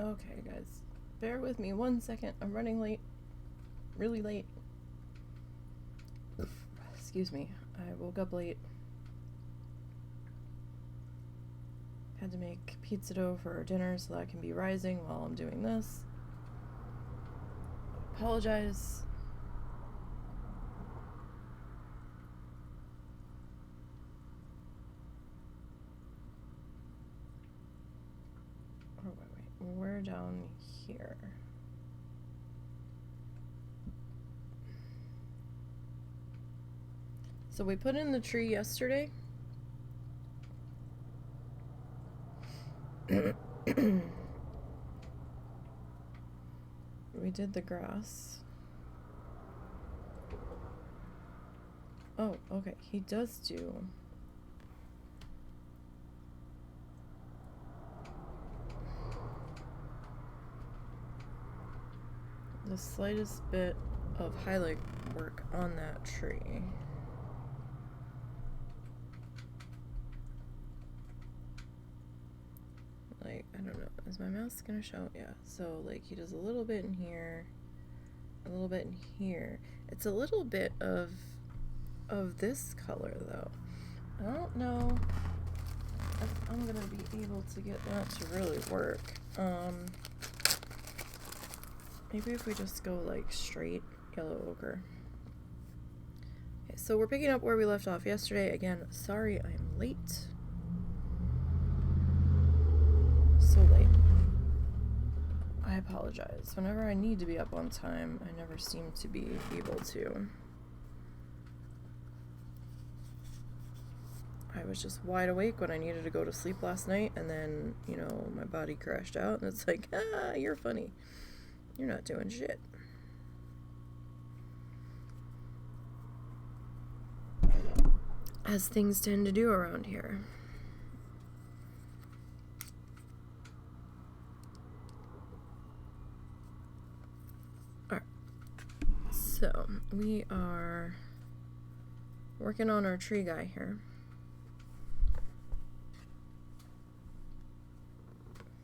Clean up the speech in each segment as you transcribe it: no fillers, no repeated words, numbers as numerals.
Okay, guys. Bear with me 1 second. I'm running late. Really late. Excuse me. I woke up late. Had to make pizza dough for dinner so that I can be rising while I'm doing this. Apologize. Oh, wait. We're down here. So we put in the tree yesterday. We did the grass. Oh, okay. He does do. The slightest bit of highlight work on that tree. Like, I don't know, is my mouse gonna show? Yeah, so like he does a little bit in here, a little bit in here. It's a little bit of this color though. I don't know if I'm gonna be able to get that to really work. Maybe if we just go like straight yellow ochre. Okay, so we're picking up where we left off yesterday. Again, sorry I'm late. So late. I apologize. Whenever I need to be up on time, I never seem to be able to. I was just wide awake when I needed to go to sleep last night, and then, you know, my body crashed out, and it's like, you're funny. You're not doing shit. As things tend to do around here. Alright. So, we are working on our tree guy here.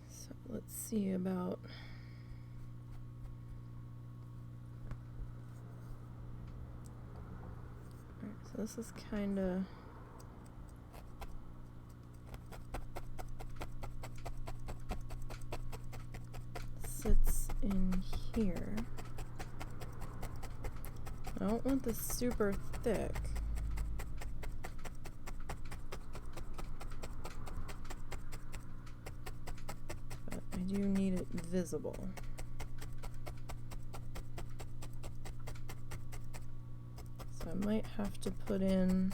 So, let's see about... So this is kind of sits in here. I don't want this super thick. But I do need it visible. I might have to put in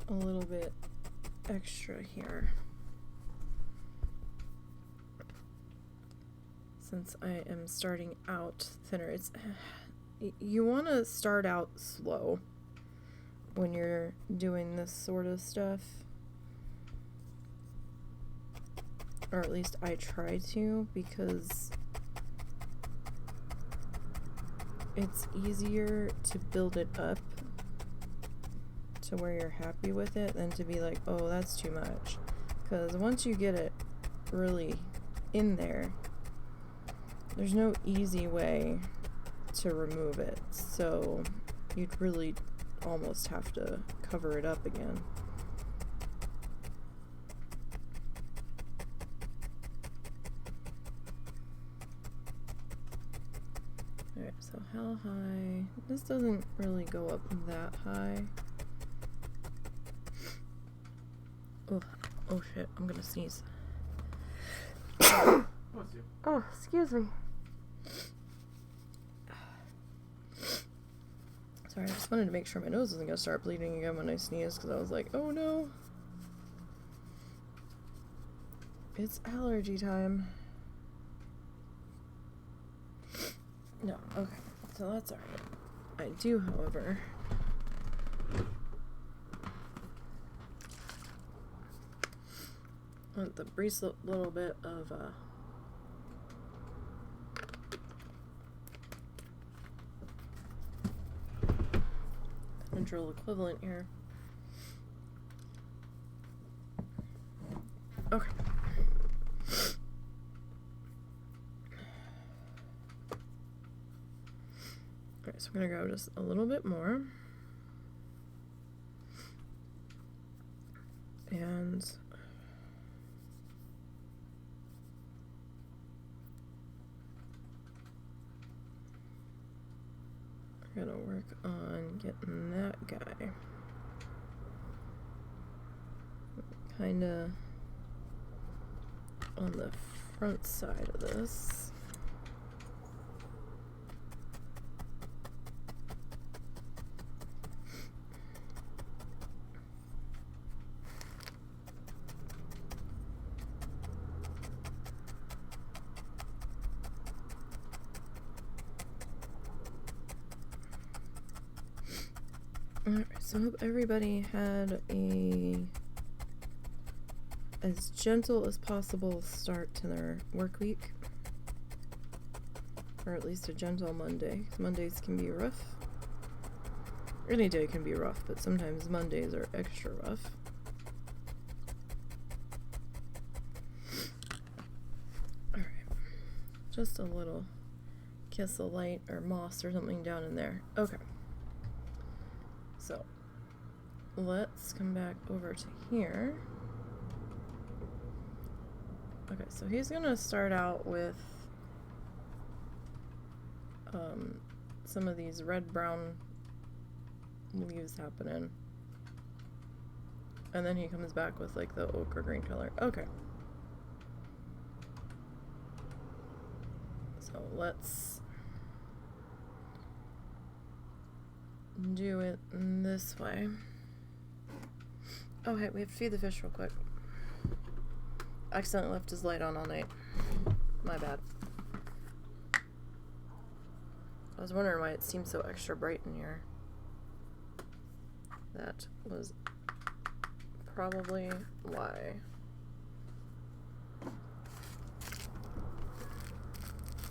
a little bit extra here, since I am starting out thinner. It's you want to start out slow when you're doing this sort of stuff, or at least I try to, because it's easier to build it up to where you're happy with it than to be like, oh, that's too much. Because once you get it really in there, there's no easy way to remove it. So you'd really almost have to cover it up again. Alright, so how high? This doesn't really go up that high. Oh shit, I'm gonna sneeze. Oh, excuse me. Sorry, I just wanted to make sure my nose isn't gonna start bleeding again when I sneeze, because I was like, oh no. It's allergy time. No, okay, so that's alright. I do, however, want the brief little bit of neutral equivalent here. Okay. Alright, so I'm gonna go just a little bit more. And I'm gonna work on getting that guy kinda on the front side of this. Alright, so I hope everybody had a as gentle as possible start to their work week. Or at least a gentle Monday. 'Cause Mondays can be rough. Any day can be rough, but sometimes Mondays are extra rough. Alright. Just a little kiss of light or moss or something down in there. Okay. So, let's come back over to here. Okay, so he's gonna start out with some of these red-brown leaves happening. And then he comes back with like the ochre green color. Okay. So let's do it this way. Oh, hey, we have to feed the fish real quick. Accidentally left his light on all night. My bad. I was wondering why it seemed so extra bright in here. That was probably why.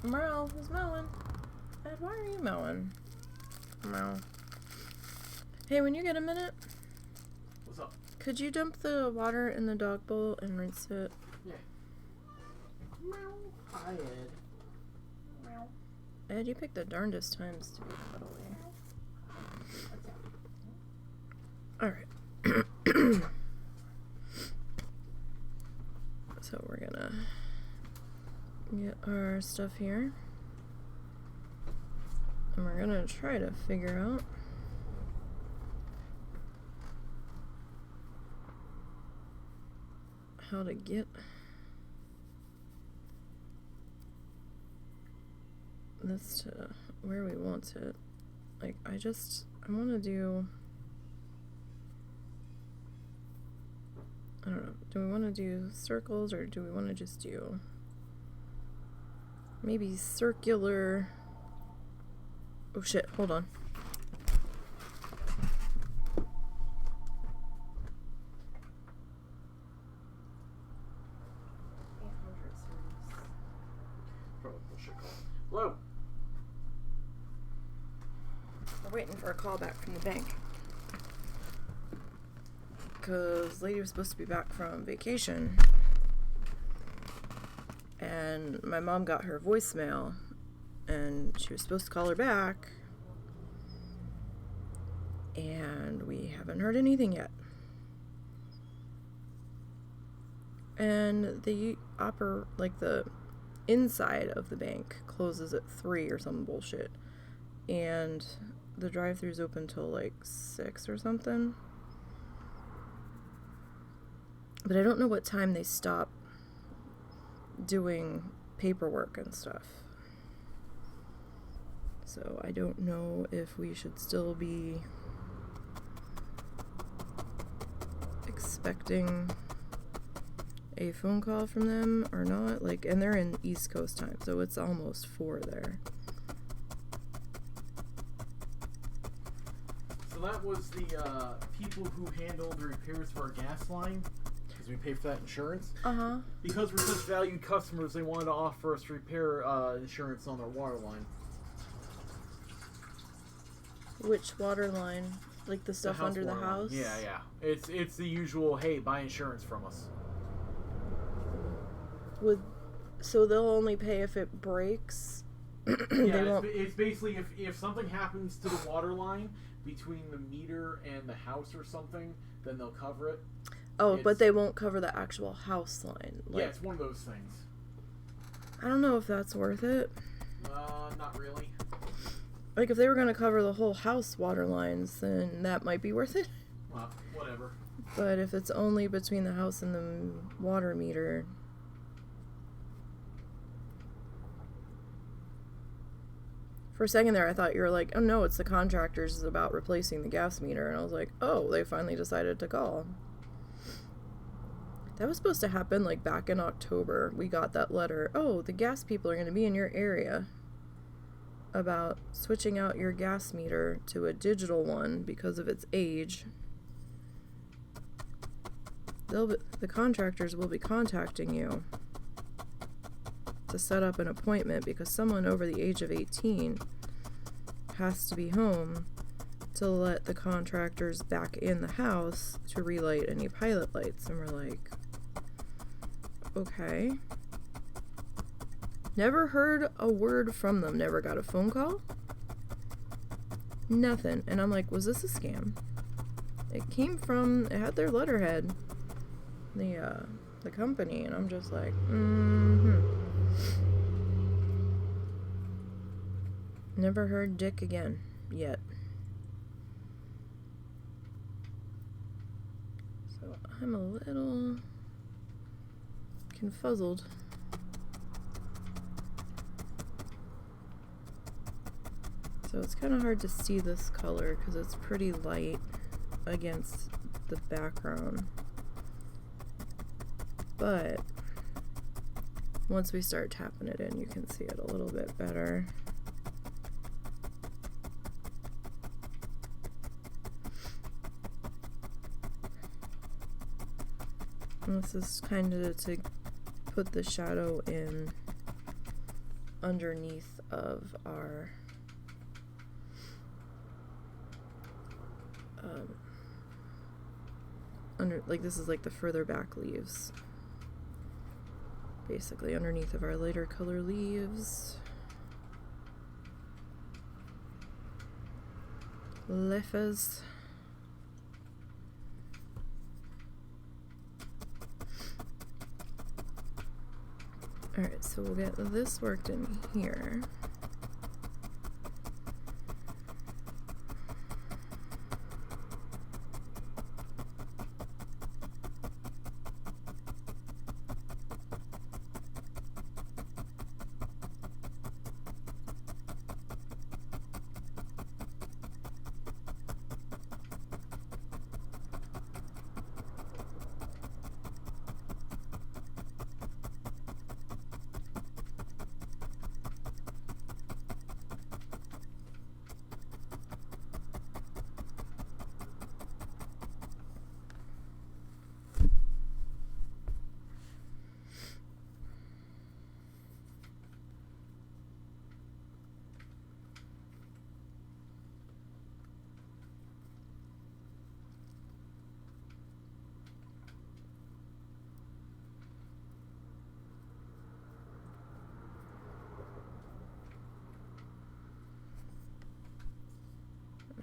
Merle, who's mowing? Ed, why are you mowing? Merle. Hey, when you get a minute, what's up? Could you dump the water in the dog bowl and rinse it? Yeah. Meow. Hi, Ed. Meow. Ed, you picked the darndest times to be cuddly. Alright. So we're gonna get our stuff here. And we're gonna try to figure out how to get this to where we want it. Like, I want to do, I don't know, do we want to do circles or do we want to just do maybe circular? Oh shit, hold on. Hello. We're waiting for a call back from the bank. Because lady was supposed to be back from vacation. And my mom got her voicemail. And she was supposed to call her back. And we haven't heard anything yet. And the inside of the bank closes at 3 or some bullshit. And the drive-thru's open till like 6 or something. But I don't know what time they stop doing paperwork and stuff. So I don't know if we should still be expecting a phone call from them or not. Like, and they're in East Coast time, so it's almost 4 there. So that was the people who handled the repairs for our gas line, because we pay for that insurance. Uh-huh. Because we're such valued customers, they wanted to offer us repair insurance on their water line. Which water line? Like the stuff under the house? Yeah. It's the usual, hey, buy insurance from us. So they'll only pay if it breaks. Yeah, it's basically if something happens to the water line between the meter and the house or something, then they'll cover it. Oh, but they won't cover the actual house line. Yeah, it's one of those things. I don't know if that's worth it. Not really. Like, if they were going to cover the whole house water lines, then that might be worth it. Well, whatever. But if it's only between the house and the water meter... For a second there, I thought you were like, oh no, it's the contractors about replacing the gas meter. And I was like, oh, they finally decided to call. That was supposed to happen, like, back in October. We got that letter. Oh, the gas people are going to be in your area about switching out your gas meter to a digital one because of its age. The contractors will be contacting you to set up an appointment because someone over the age of 18 has to be home to let the contractors back in the house to relight any pilot lights. And we're like, okay. Never heard a word from them. Never got a phone call. Nothing. And I'm like, was this a scam? It had their letterhead, the company, and I'm just like, Never heard Dick again, yet. So I'm a little confuzzled. So it's kind of hard to see this color because it's pretty light against the background. But once we start tapping it in, you can see it a little bit better. And this is kind of to put the shadow in underneath of our this is like the further back leaves, basically underneath of our lighter color leaves. Leafers. Alright, so we'll get this worked in here.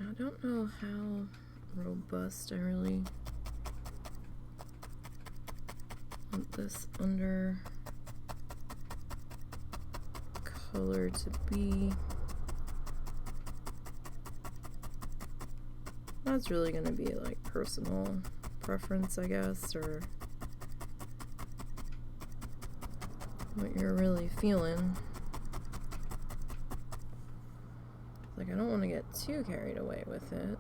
I don't know how robust I really want this under color to be. That's really going to be like personal preference, I guess, or what you're really feeling. Like, I don't want to get too carried away with it.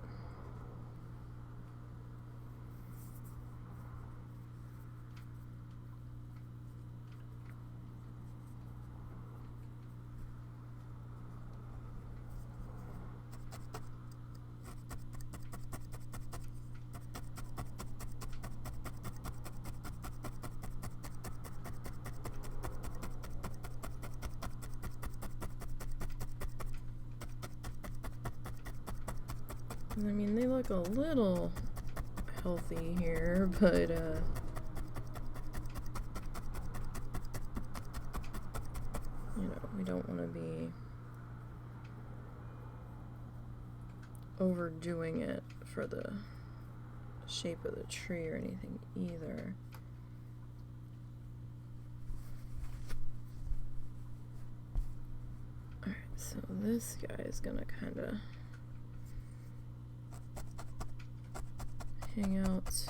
I mean, they look a little healthy here, but we don't want to be overdoing it for the shape of the tree or anything either. Alright, so this guy is gonna kind of hang out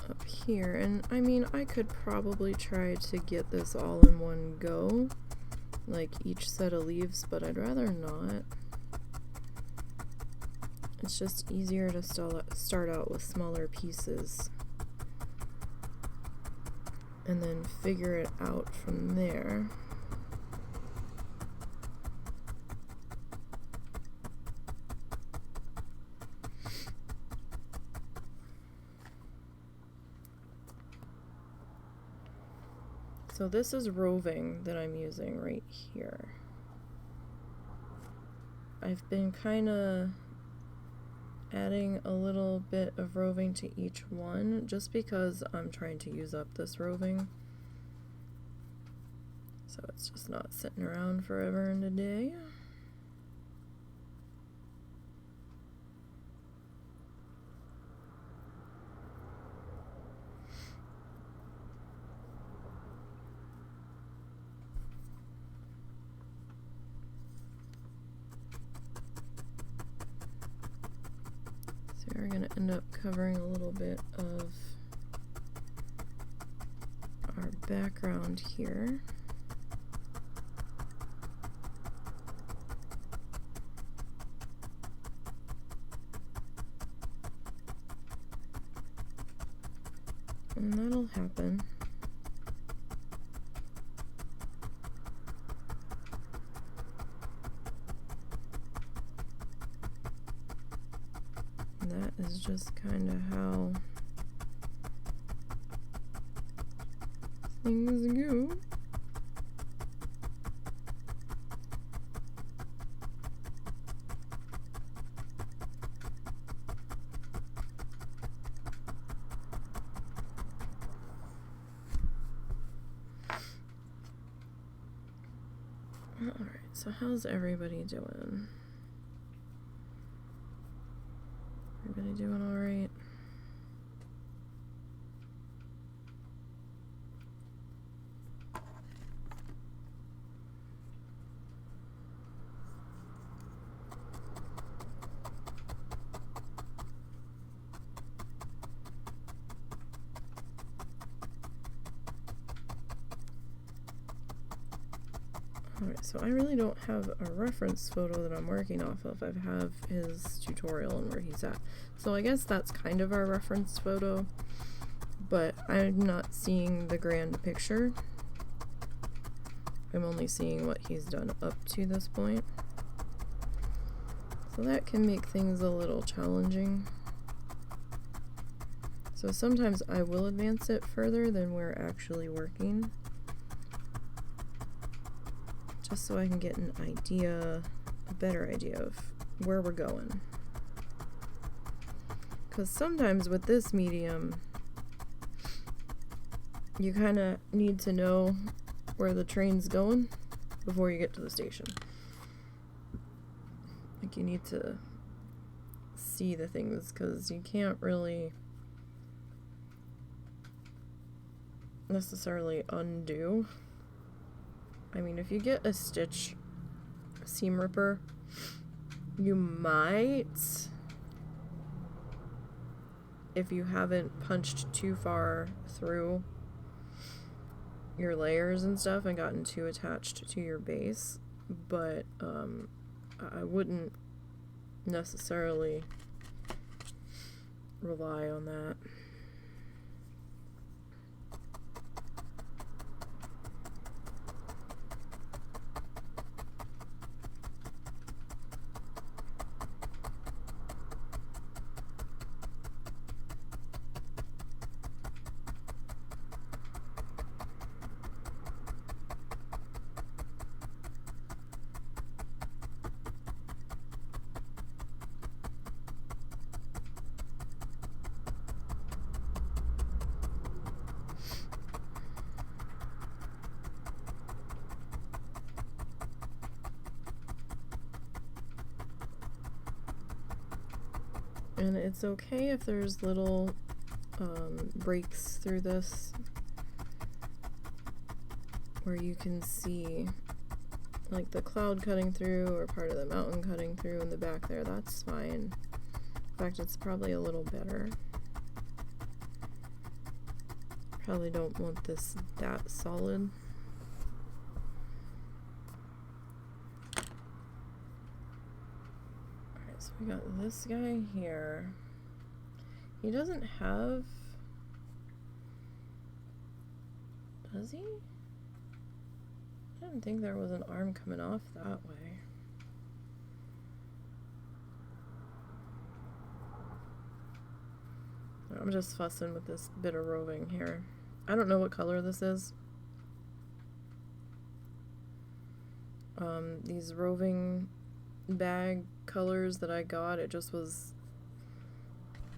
up here, and I mean, I could probably try to get this all in one go, like each set of leaves, but I'd rather not. It's just easier to start out with smaller pieces and then figure it out from there. So this is roving that I'm using right here. I've been kind of adding a little bit of roving to each one just because I'm trying to use up this roving. So it's just not sitting around forever and a day. We're going to end up covering a little bit of our background here. And that'll happen. That is just kind of how things go. Alright, so how's everybody doing? Everybody doing all right? Alright, so I really don't have a reference photo that I'm working off of. I have his tutorial and where he's at. So I guess that's kind of our reference photo, but I'm not seeing the grand picture. I'm only seeing what he's done up to this point. So that can make things a little challenging. So sometimes I will advance it further than we're actually working, just so I can get an idea, a better idea of where we're going. Because sometimes with this medium, you kind of need to know where the train's going before you get to the station. Like, you need to see the things, because you can't really necessarily undo. I mean, if you get a stitch seam ripper, you might, if you haven't punched too far through your layers and stuff and gotten too attached to your base, but I wouldn't necessarily rely on that. And it's okay if there's little breaks through this where you can see like the cloud cutting through or part of the mountain cutting through in the back there. That's fine. In fact, it's probably a little better. Probably don't want this that solid. Alright, so we got this guy here. He doesn't have... Does he? I didn't think there was an arm coming off that way. I'm just fussing with this bit of roving here. I don't know what color this is. These roving bag colors that I got, it just was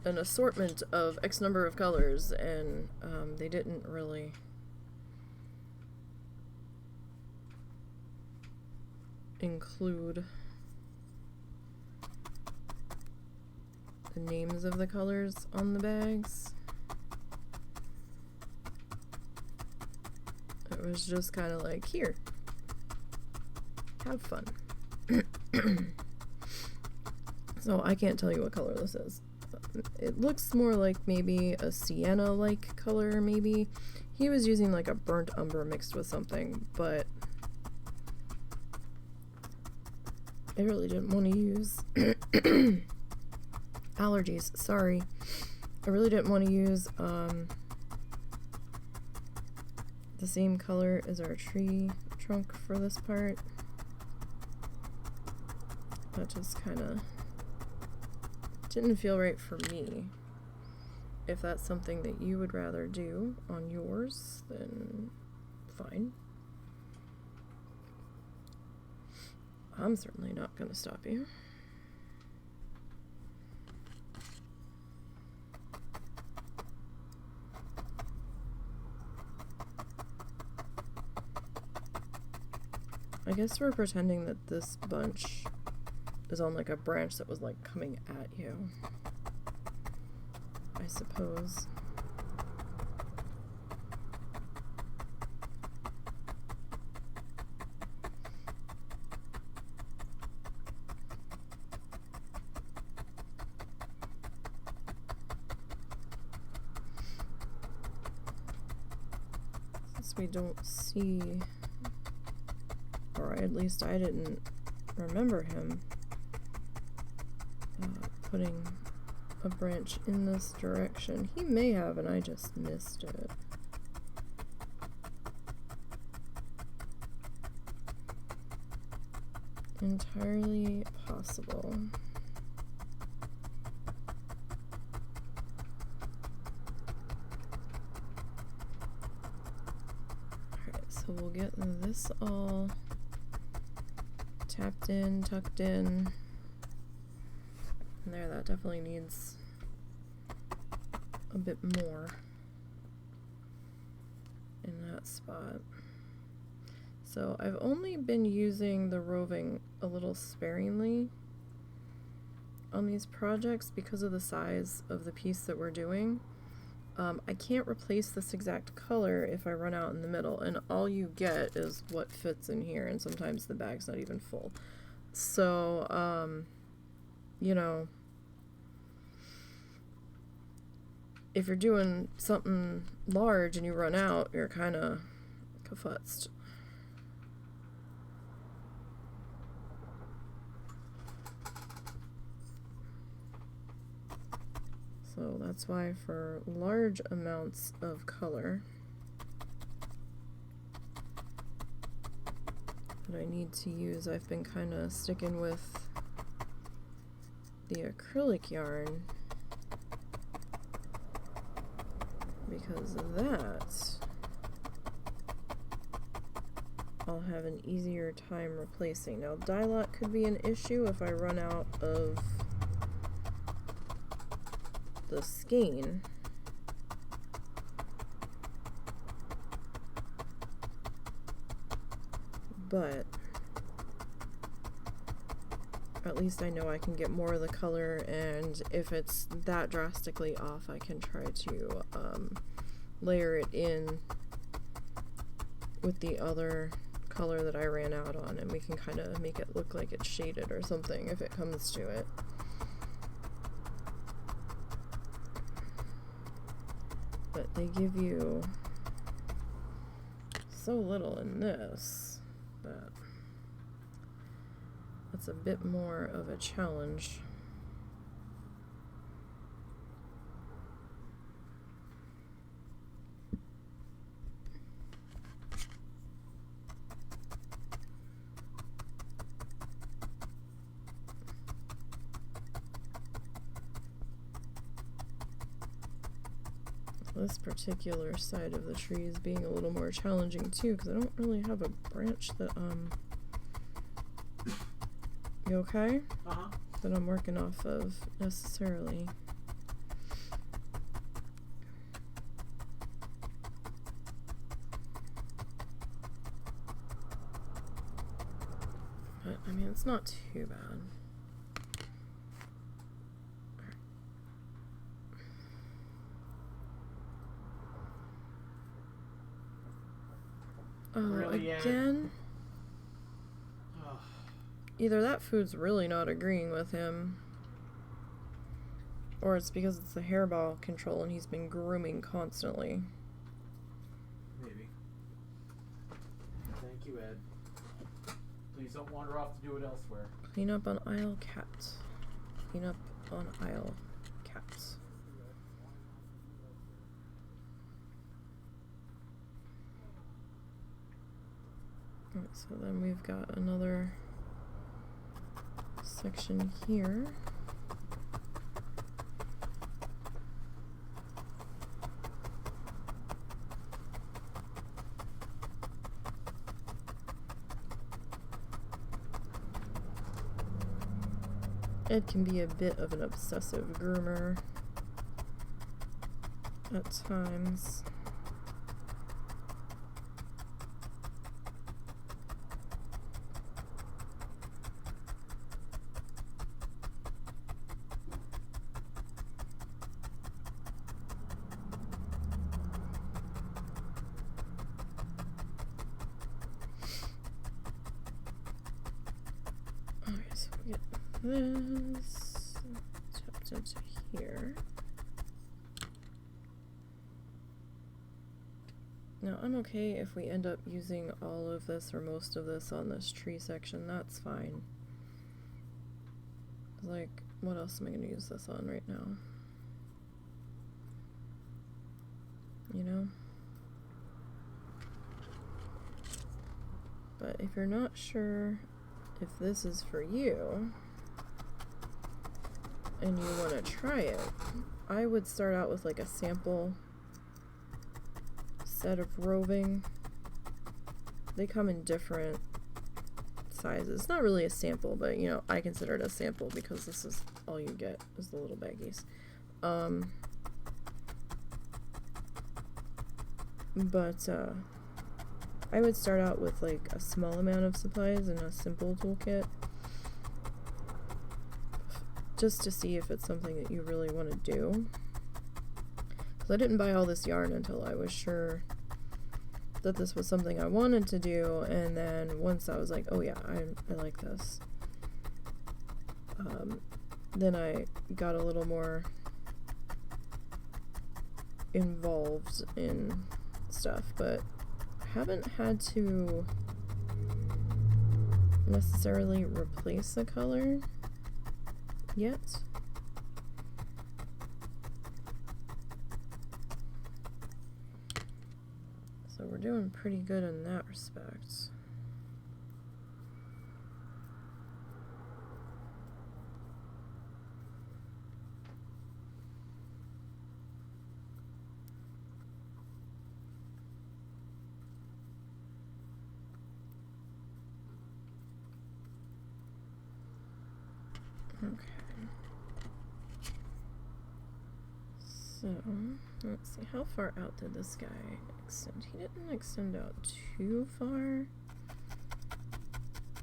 an assortment of X number of colors, and they didn't really include the names of the colors on the bags. It was just kind of like, here, have fun. So I can't tell you what color this is. It looks more like maybe a sienna-like color, maybe. He was using like a burnt umber mixed with something, but I really didn't want to use allergies, sorry. I really didn't want to use the same color as our tree trunk for this part. That just kind of didn't feel right for me. If that's something that you would rather do on yours, then fine. I'm certainly not going to stop you. I guess we're pretending that this bunch is on like a branch that was like coming at you, I suppose. Since we don't see, or at least I didn't remember him putting a branch in this direction. He may have, and I just missed it. Entirely possible. Alright, so we'll get this all tapped in, tucked in. There, that definitely needs a bit more in that spot. So I've only been using the roving a little sparingly on these projects because of the size of the piece that we're doing. I can't replace this exact color if I run out in the middle, and all you get is what fits in here, and sometimes the bag's not even full. So, you know, if you're doing something large and you run out, you're kind of kafutzed. So that's why for large amounts of color that I need to use, I've been kind of sticking with the acrylic yarn, because of that I'll have an easier time replacing. Now dye lot could be an issue if I run out of the skein, but at least I know I can get more of the color, and if it's that drastically off, I can try to layer it in with the other color that I ran out on, and we can kind of make it look like it's shaded or something if it comes to it. But they give you so little in this that it's a bit more of a challenge. This particular side of the tree is being a little more challenging too, because I don't really have a branch that you okay? That I'm working off of necessarily. But I mean, it's not too bad. Oh, really, again? Either that food's really not agreeing with him, or it's because it's the hairball control and he's been grooming constantly. Maybe. Thank you, Ed. Please don't wander off to do it elsewhere. Clean up on aisle cat. Clean up on aisle cat. Alright, so then we've got another section here. Ed can be a bit of an obsessive groomer at times. This tapped into here. Now I'm okay if we end up using all of this or most of this on this tree section, that's fine. Like, what else am I going to use this on right now? You know? But if you're not sure if this is for you, and you want to try it, I would start out with like a sample set of roving. They come in different sizes. It's not really a sample, but you know, I consider it a sample because this is all you get is the little baggies. But I would start out with like a small amount of supplies and a simple toolkit, just to see if it's something that you really want to do. Because I didn't buy all this yarn until I was sure that this was something I wanted to do, and then once I was like, oh yeah, I like this, then I got a little more involved in stuff, but I haven't had to necessarily replace the color yet. So we're doing pretty good in that respect. Okay. So, let's see, how far out did this guy extend? He didn't extend out too far,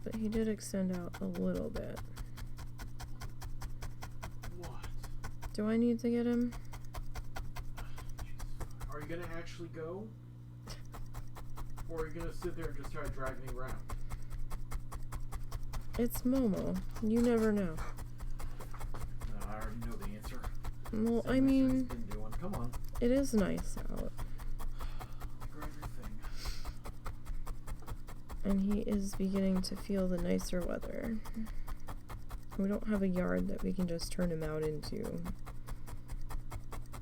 but he did extend out a little bit. Do I need to get him? Are you gonna actually go? Or are you gonna sit there and just try to drag me around? It's Momo. You never know. No, I already know the answer. Well, Same I as mean, he's been doing. Come on. it is nice out. Grab your thing. And he is beginning to feel the nicer weather. We don't have a yard that we can just turn him out into.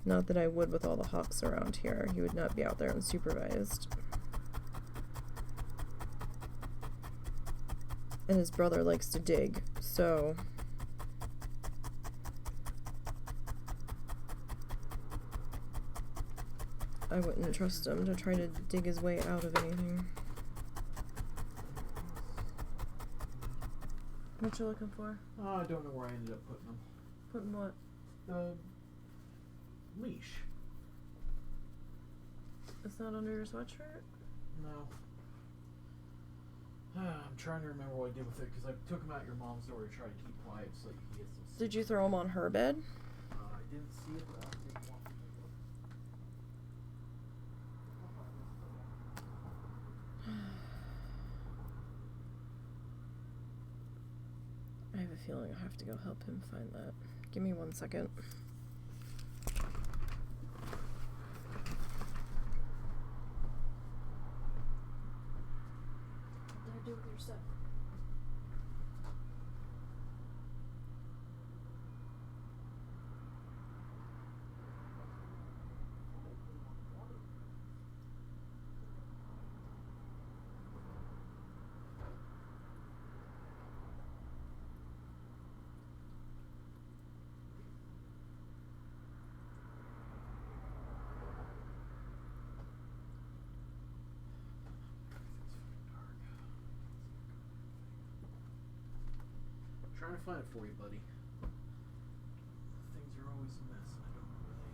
Not that I would with all the hawks around here. He would not be out there unsupervised. And his brother likes to dig, so... I wouldn't trust him to try to dig his way out of anything. What you looking for? Oh, I don't know where I ended up putting them. Putting what? The leash. It's not under your sweatshirt? No. I'm trying to remember what I did with it because I took him out your mom's door to try to keep quiet so you can get some. Did you throw him on her bed? I didn't see it, but I didn't want to. I have a feeling I have to go help him find that. Give me 1 second. What did I do with your stuff? Trying to find it for you, buddy. Things are always a mess, and I don't really.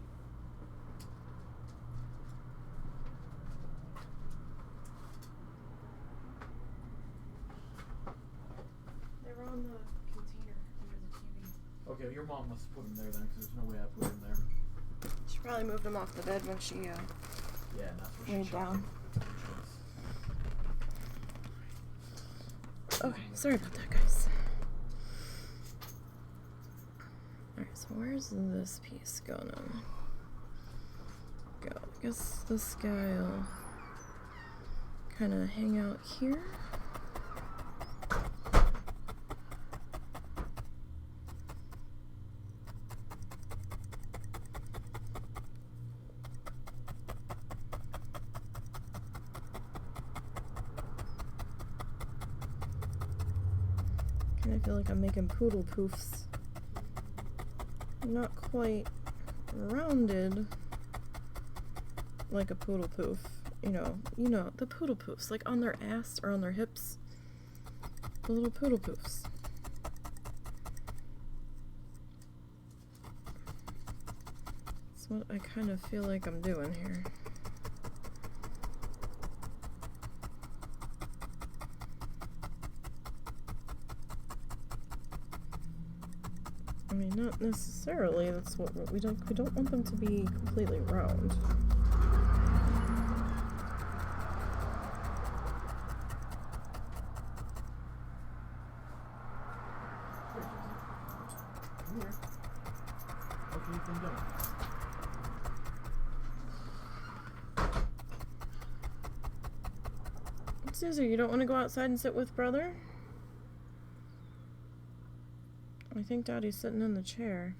They were on the container under the TV. Okay, your mom must have put them there then, because there's no way I put them there. She probably moved them off the bed when she Yeah, and that's what she laid chucked down. them. Okay, sorry about that, guys. Alright, so where's this piece gonna go? I guess this guy will kind of hang out here. Kind of feel like I'm making poodle poofs. Not quite rounded like a poodle poof. You know, the poodle poofs, like on their ass or on their hips. The little poodle poofs. That's what I kind of feel like I'm doing here. I mean, not necessarily. That's what we don't want them to be completely round. Come here. Okay, you've been done. Susie, you don't want to go outside and sit with brother? I think Daddy's sitting in the chair.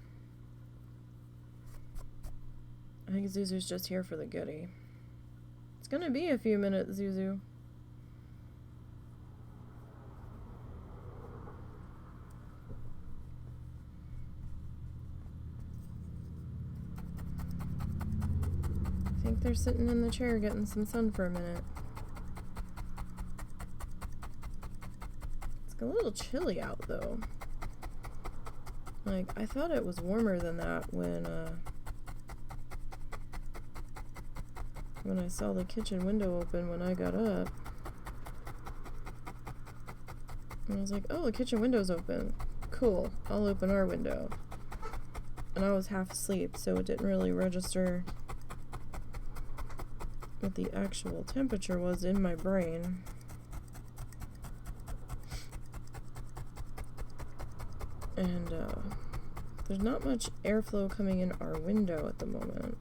I think Zuzu's just here for the goodie. It's gonna be a few minutes, Zuzu. I think they're sitting in the chair getting some sun for a minute. It's a little chilly out though. Like, I thought it was warmer than that when I saw the kitchen window open when I got up. And I was like, oh, the kitchen window's open. Cool, I'll open our window. and I was half asleep, so it didn't really register what the actual temperature was in my brain. And there's not much airflow coming in our window at the moment.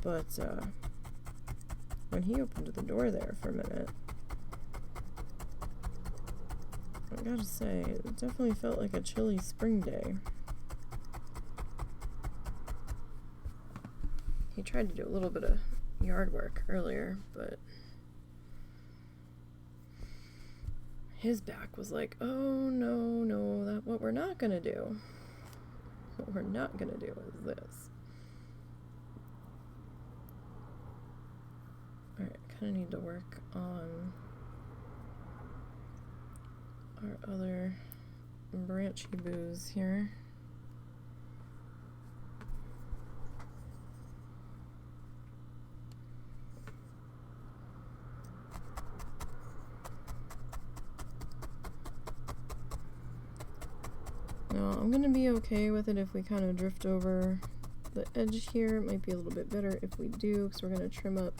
But when he opened the door there for a minute, I gotta say, it definitely felt like a chilly spring day. He tried to do a little bit of yard work earlier, but his back was like, oh no, that what we're not gonna do. What we're not gonna do is this. Alright, I kinda need to work on our other branchy boos here. Now, I'm gonna be okay with it if we kind of drift over the edge here. It might be a little bit better if we do, because we're gonna trim up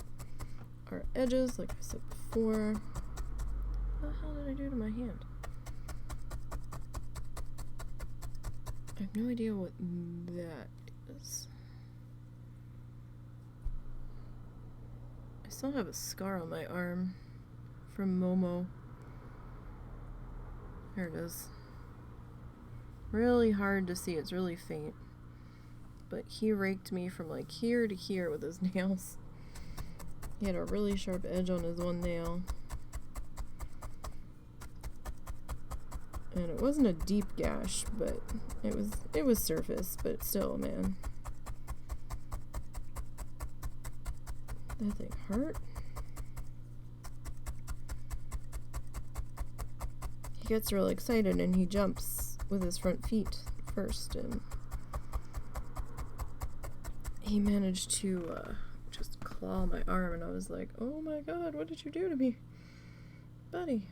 our edges, like I said before. What the hell did I do to my hand? I have no idea what that is. I still have a scar on my arm from Momo. There it is. Really hard to see, it's really faint. But he raked me from like here to here with his nails. He had a really sharp edge on his one nail. And it wasn't a deep gash, but it was surface, but still, man. That thing hurt. He gets real excited and he jumps with his front feet first, and he managed to just claw my arm, and I was like, oh my god, what did you do to me, buddy?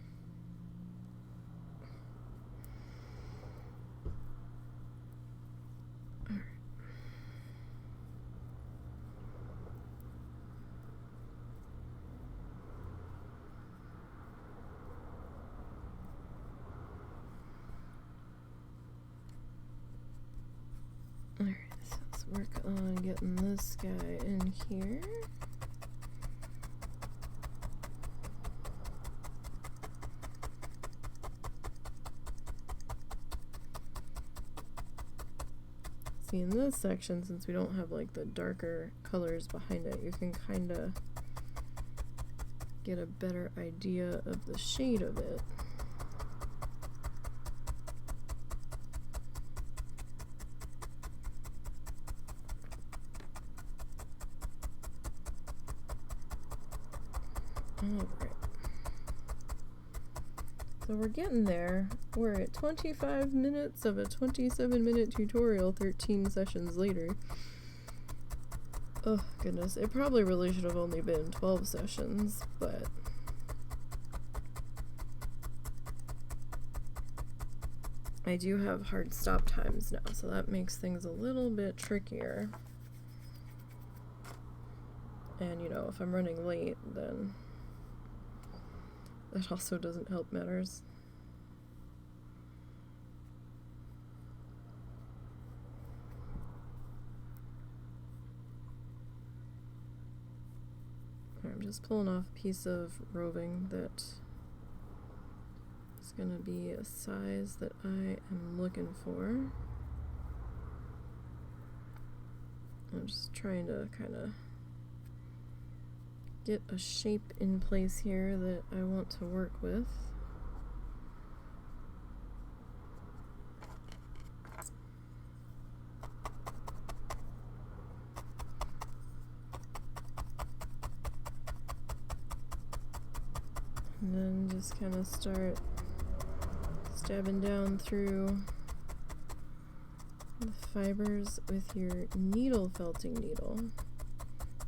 Alright, so let's work on getting this guy in here. See, in this section, since we don't have like the darker colors behind it, you can kind of get a better idea of the shade of it. Alright. So we're getting there. We're at 25 minutes of a 27-minute tutorial 13 sessions later. Oh goodness, it probably really should have only been 12 sessions, but I do have hard stop times now, so that makes things a little bit trickier. And you know, if I'm running late, then that also doesn't help matters. I'm just pulling off a piece of roving that is going to be a size that I am looking for. I'm just trying to kind of get a shape in place here that I want to work with. And then just kind of start stabbing down through the fibers with your needle felting needle.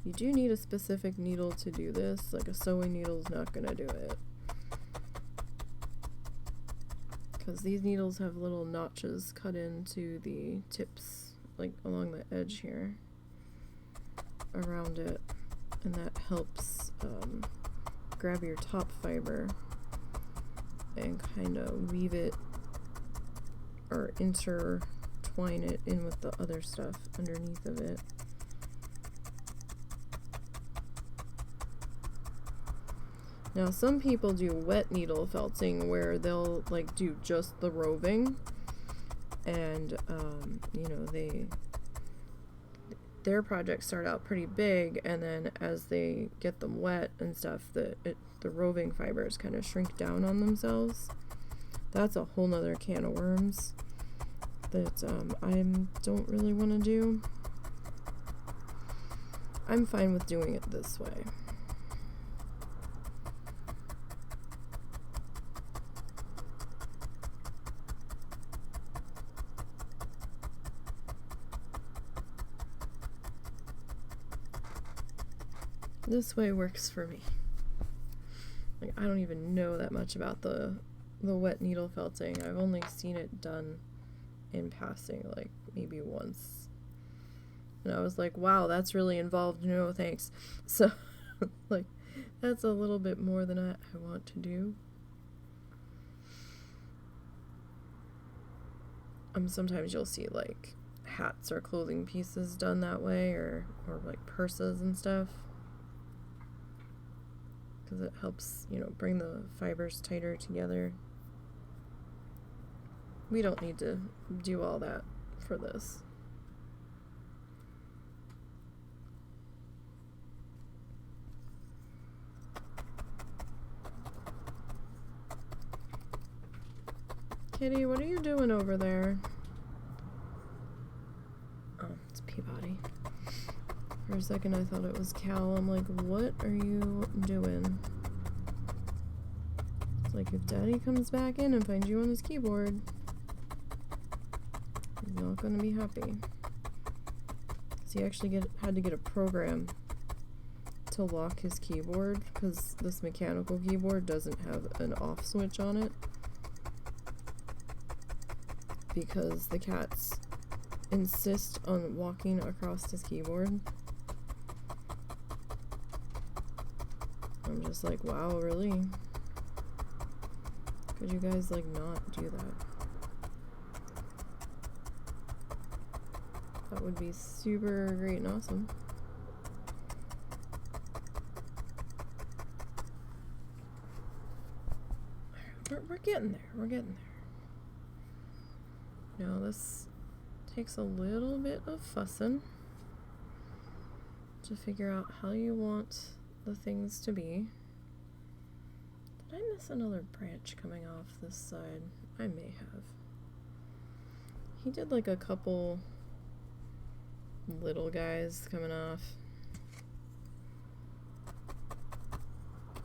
You do need a specific needle to do this, like a sewing needle is not going to do it. because these needles have little notches cut into the tips, like along the edge here, around it, and that helps grab your top fiber and kind of weave it or intertwine it in with the other stuff underneath of it. Now some people do wet needle felting where they'll like do just the roving, and you know, their projects start out pretty big, and then as they get them wet and stuff, the roving fibers kind of shrink down on themselves. That's a whole nother can of worms that I don't really want to do. I'm fine with doing it this way. This way works for me. Like, I don't even know that much about the wet needle felting. I've only seen it done in passing, like maybe once. And I was like, wow, that's really involved. No, thanks. So, like, that's a little bit more than I want to do. Sometimes you'll see, like, hats or clothing pieces done that way, or like purses and stuff. Because it helps, you know, bring the fibers tighter together. We don't need to do all that for this. Kitty, what are you doing over there? Oh, it's Peabody. For a second I thought it was Cal. I'm like, what are you doing? It's like, if Daddy comes back in and finds you on his keyboard, he's not gonna be happy. So he actually had to get a program to lock his keyboard, because this mechanical keyboard doesn't have an off switch on it, because the cats insist on walking across his keyboard. I'm just like, wow, really? Could you guys, like, not do that? That would be super great and awesome. We're getting there. We're getting there. Now, this takes a little bit of fussing to figure out how you want the things to be. Did I miss another branch coming off this side? I may have. He did like a couple little guys coming off.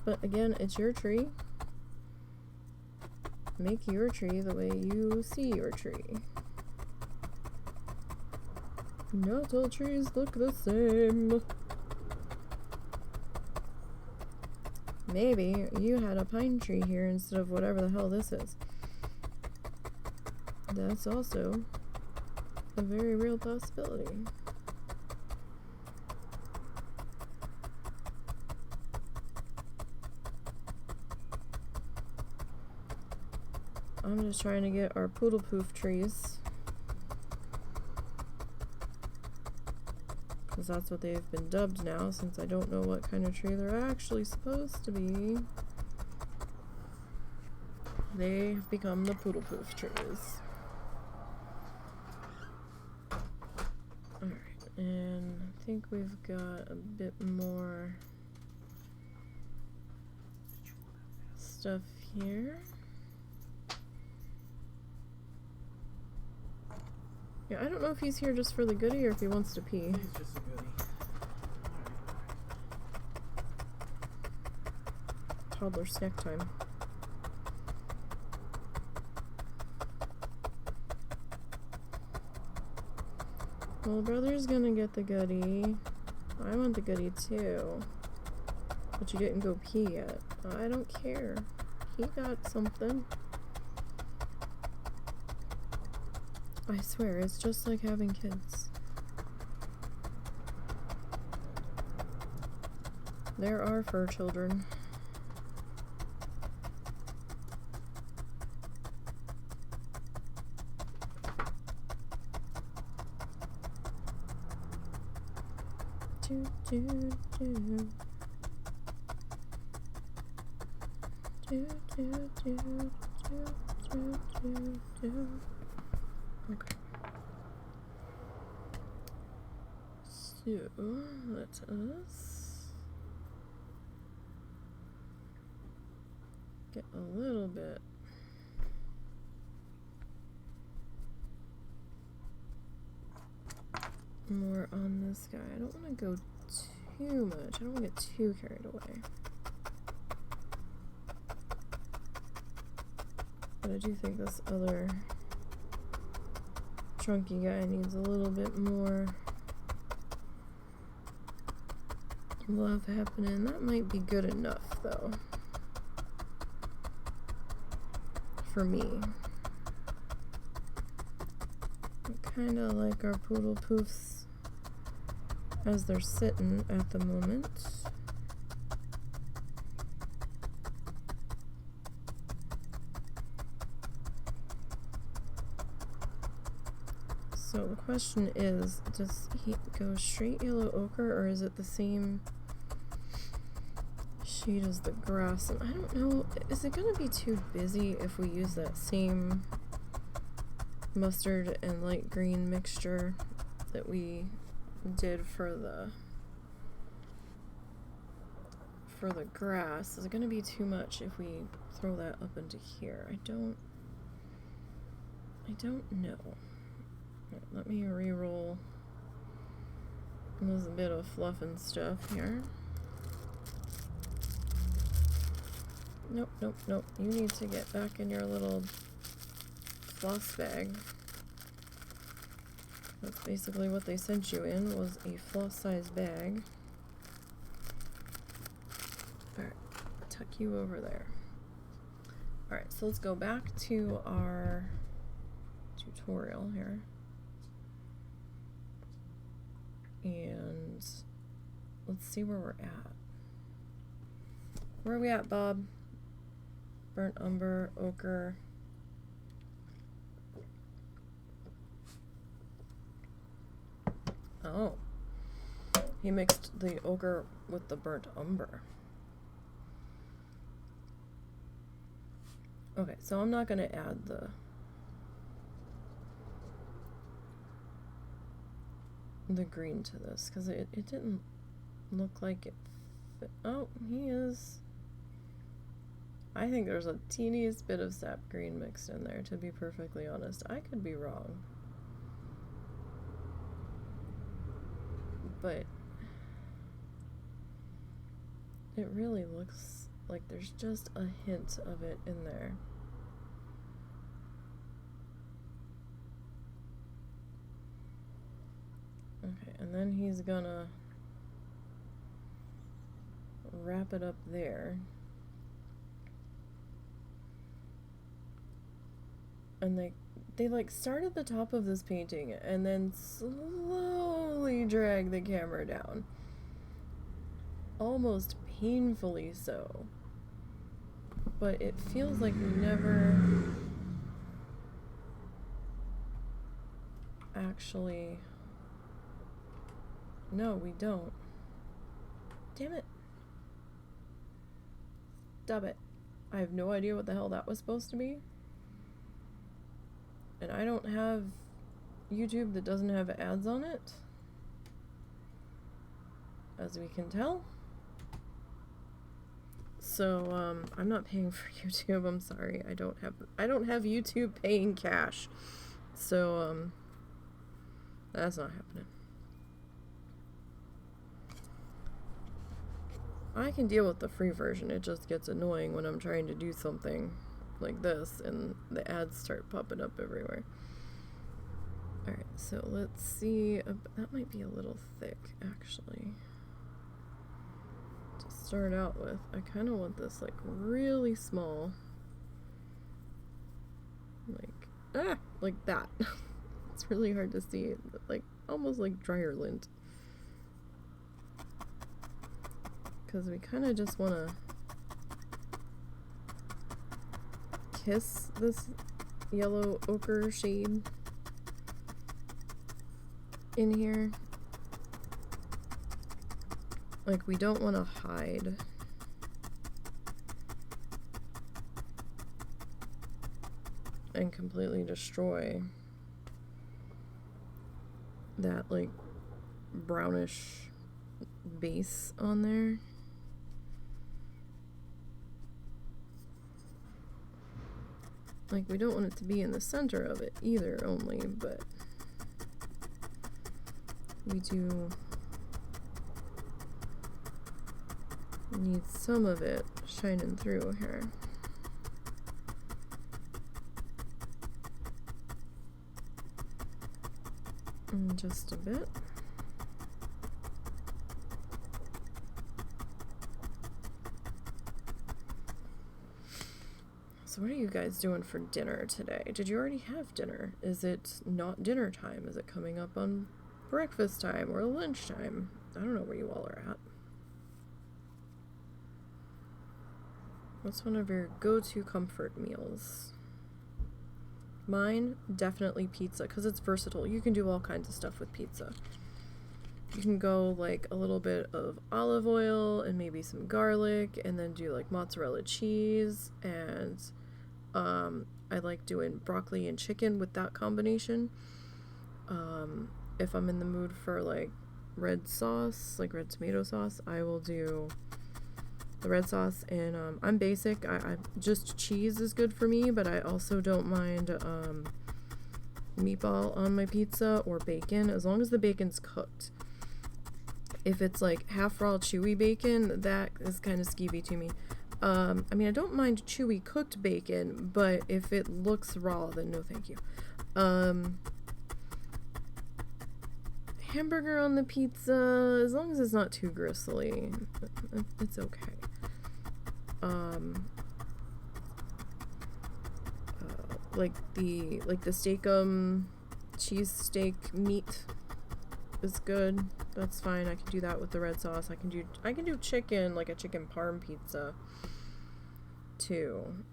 But again, it's your tree. Make your tree the way you see your tree. Not all trees look the same. Maybe you had a pine tree here instead of whatever the hell this is. That's also a very real possibility. I'm just trying to get our poodle poof trees, because that's what they've been dubbed now, since I don't know what kind of tree they're actually supposed to be. They have become the poodle poof trees. Alright, and I think we've got a bit more stuff here. Yeah, I don't know if he's here just for the goodie or if he wants to pee. He's just a goodie. Toddler snack time. Well, brother's gonna get the goodie. I want the goodie too. But you didn't go pee yet. I don't care. He got something. I swear, it's just like having kids. There are fur children. Do, do, do. Do, do, do, do, do, do, do. Okay. So, let us get a little bit more on this guy. I don't want to go too much. I don't want to get too carried away. But I do think this other chunky guy needs a little bit more love happening. That might be good enough, though, for me. I kind of like our poodle poofs as they're sitting at the moment. So the question is, does he go straight yellow ochre, or is it the same shade as the grass? And I don't know, is it going to be too busy if we use that same mustard and light green mixture that we did for the grass? Is it going to be too much if we throw that up into here? I don't know. Right, let me re-roll this bit of fluff and stuff here. Nope, nope, nope. You need to get back in your little floss bag. That's basically what they sent you in, was a floss-sized bag. Alright, tuck you over there. Alright, so let's go back to our tutorial here. And let's see where we're at. Where are we at, Bob? Burnt umber, ochre. Oh. He mixed the ochre with the burnt umber. Okay, so I'm not going to add the green to this, because it didn't look like it fit. Oh, he is. I think there's a teeniest bit of sap green mixed in there, to be perfectly honest. I could be wrong. But it really looks like there's just a hint of it in there. Okay, and then he's gonna wrap it up there. And they like start at the top of this painting and then slowly drag the camera down. Almost painfully so. But it feels like we never actually... No, we don't. Damn it. Stop it. I have no idea what the hell that was supposed to be. And I don't have YouTube that doesn't have ads on it, as we can tell. So, I'm not paying for YouTube, I'm sorry. I don't have YouTube paying cash. So, that's not happening. I can deal with the free version. It just gets annoying when I'm trying to do something like this and the ads start popping up everywhere. Alright, so let's see. That might be a little thick, actually, to start out with. I kind of want this like really small. Like that. It's really hard to see, like almost like dryer lint. Because we kind of just want to kiss this yellow ochre shade in here. Like, we don't want to hide and completely destroy that, like, brownish base on there. Like, we don't want it to be in the center of it either only, but we do need some of it shining through here. And just a bit. So what are you guys doing for dinner today? Did you already have dinner? Is it not dinner time? Is it coming up on breakfast time or lunch time? I don't know where you all are at. What's one of your go-to comfort meals? Mine, definitely pizza, because it's versatile. You can do all kinds of stuff with pizza. You can go like a little bit of olive oil and maybe some garlic, and then do like mozzarella cheese, and I like doing broccoli and chicken with that combination. If I'm in the mood for like red sauce, like red tomato sauce, I will do the red sauce, and I'm basic. I just cheese is good for me, but I also don't mind meatball on my pizza or bacon, as long as the bacon's cooked. If it's like half raw chewy bacon, that is kind of skeevy to me. I mean, I don't mind chewy cooked bacon, but if it looks raw, then no thank you. Hamburger on the pizza, as long as it's not too gristly, it's okay. Like the steakum cheese steak meat is good. That's fine. I can do that with the red sauce. I can do chicken, like a chicken parm pizza too.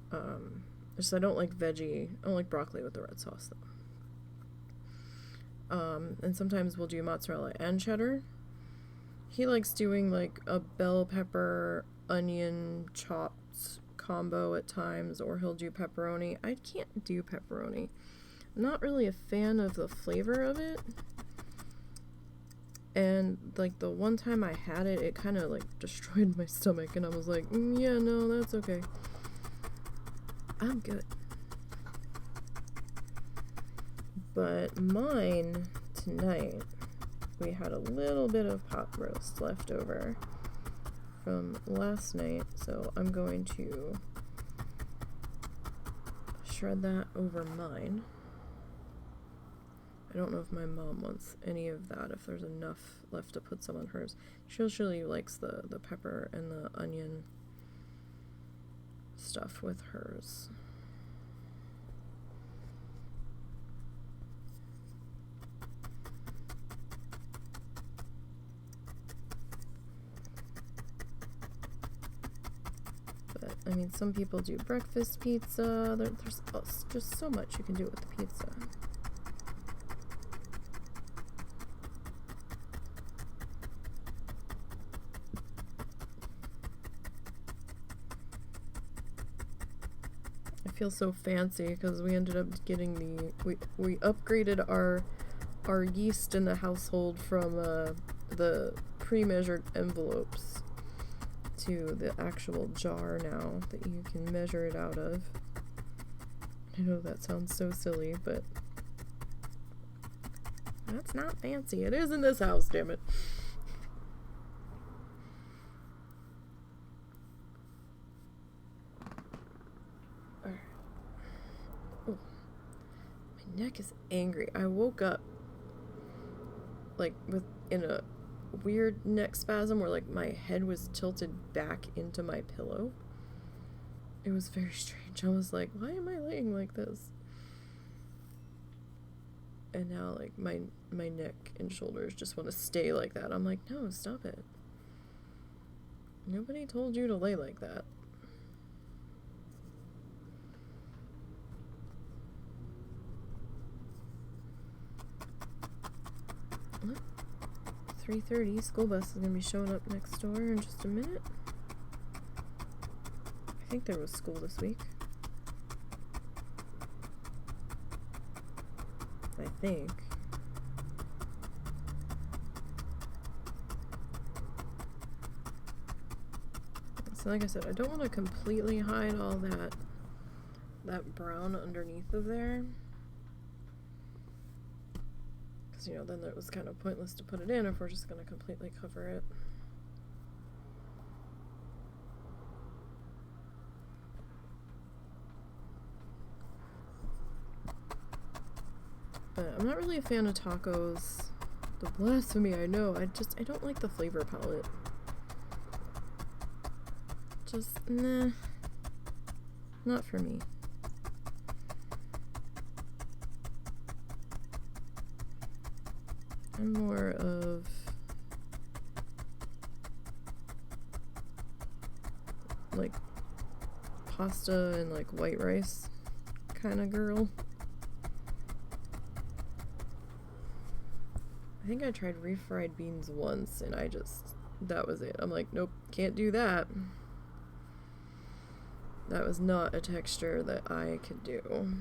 Just I don't like veggie. I don't like broccoli with the red sauce though. And sometimes we'll do mozzarella and cheddar. He likes doing like a bell pepper onion chopped combo at times, or he'll do pepperoni. I can't do pepperoni. I'm not really a fan of the flavor of it. And like the one time I had it, it kind of like destroyed my stomach, and I was like, yeah, no, that's okay. I'm good. But mine tonight, we had a little bit of pot roast left over from last night, so I'm going to shred that over mine. I don't know if my mom wants any of that, if there's enough left to put some on hers. She usually likes the pepper and the onion stuff with hers. But, I mean, some people do breakfast pizza. There's just so much you can do with the pizza. I feel so fancy because we ended up getting we upgraded our yeast in the household from the pre-measured envelopes to the actual jar now that you can measure it out of. I know that sounds so silly, but that's not fancy. It is in this house, damn it. Oh, my neck is angry. I woke up like in a weird neck spasm where like my head was tilted back into my pillow. It was very strange. I was like, why am I laying like this? And now, like, my neck and shoulders just want to stay like that. I'm like, no, stop it. Nobody told you to lay like that. Oh, 3:30, school bus is going to be showing up next door in just a minute. I think there was school this week. I think. So like I said, I don't want to completely hide all that brown underneath of there. Because, you know, then it was kind of pointless to put it in if we're just going to completely cover it. But I'm not really a fan of tacos. The blasphemy, I know. I don't like the flavor palette. Just, nah. Not for me. I'm more of like pasta and like white rice kind of girl. I think I tried refried beans once and that was it. I'm like, nope, can't do that. That was not a texture that I could do.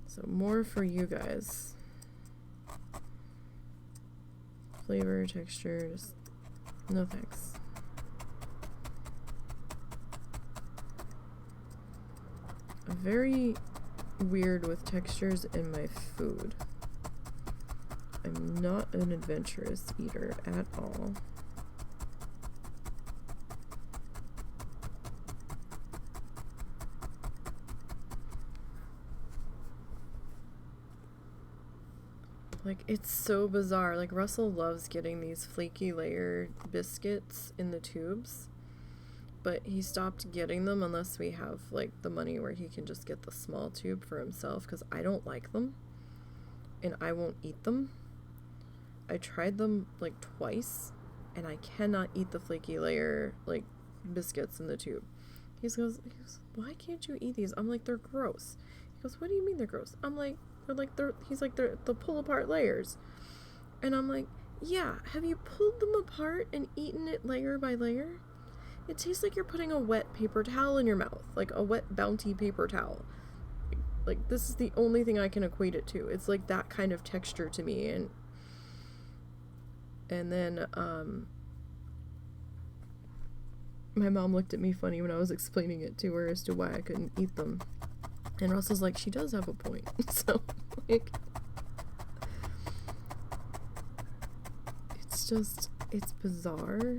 So more for you guys. Flavor, texture, just no thanks. I'm very weird with textures in my food. I'm not an adventurous eater at all. Like, it's so bizarre. Like, Russell loves getting these flaky layer biscuits in the tubes, but he stopped getting them unless we have, like, the money where he can just get the small tube for himself, because I don't like them, and I won't eat them. I tried them, like, twice, and I cannot eat the flaky layer, like, biscuits in the tube. He goes, why can't you eat these? I'm like, they're gross. He goes, what do you mean they're gross? I'm like, he's like, they're the pull apart layers. And I'm like, yeah, have you pulled them apart and eaten it layer by layer? It tastes like you're putting a wet paper towel in your mouth, like a wet Bounty paper towel. Like, this is the only thing I can equate it to. It's like that kind of texture to me. And then my mom looked at me funny when I was explaining it to her as to why I couldn't eat them. And Russell's like, she does have a point. So, like, it's bizarre.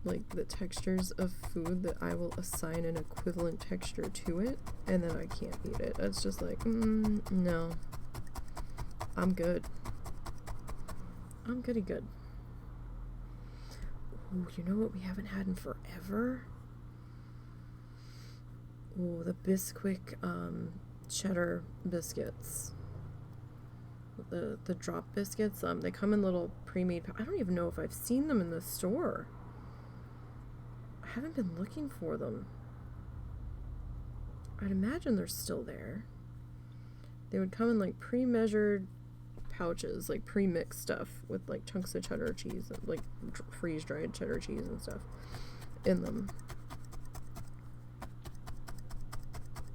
Like, the textures of food that I will assign an equivalent texture to it, and then I can't eat it. It's just like, no. I'm good. I'm goody good. Ooh, you know what we haven't had in forever? Ooh, the Bisquick cheddar biscuits. The drop biscuits. They come in little pre-made. I don't even know if I've seen them in the store. I haven't been looking for them. I'd imagine they're still there. They would come in like pre-measured pouches, like pre-mixed stuff with like chunks of cheddar cheese, like freeze-dried cheddar cheese and stuff in them.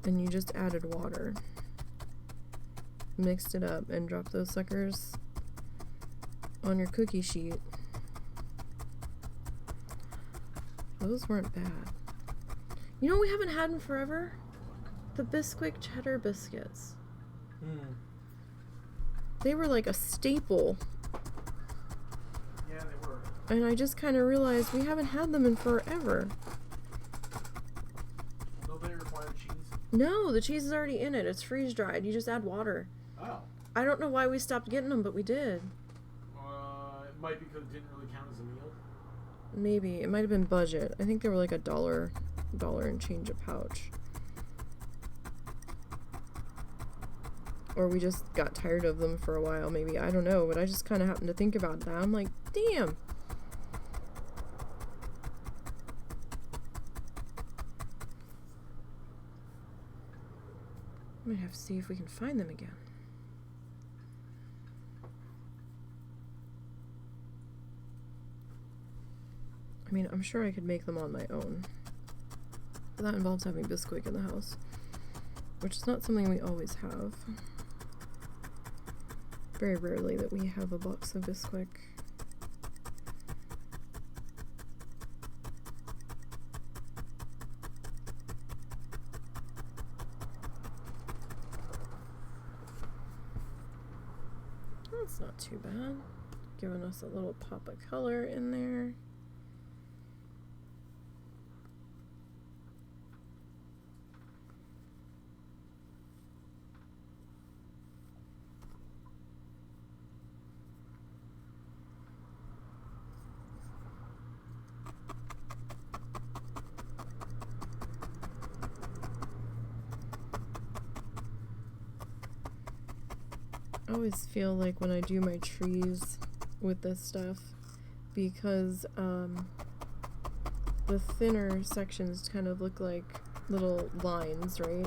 And you just added water, mixed it up, and dropped those suckers on your cookie sheet. Those weren't bad. You know what we haven't had in forever? The Bisquick cheddar biscuits. They were like a staple. Yeah, they were. And I just kind of realized we haven't had them in forever. Don't they require cheese? No, the cheese is already in it. It's freeze dried. You just add water. Oh. I don't know why we stopped getting them, but we did. It might be because it didn't really count as a meal. Maybe. It might have been budget. I think they were like $1 and change a pouch. Or we just got tired of them for a while, maybe. I don't know, but I just kind of happened to think about that. I'm like, damn. I might have to see if we can find them again. I mean, I'm sure I could make them on my own. But that involves having Bisquick in the house, which is not something we always have. Very rarely that we have a box of Bisquick. That's not too bad. Giving us a little pop of color in there. I always feel like when I do my trees with this stuff, because the thinner sections kind of look like little lines, right?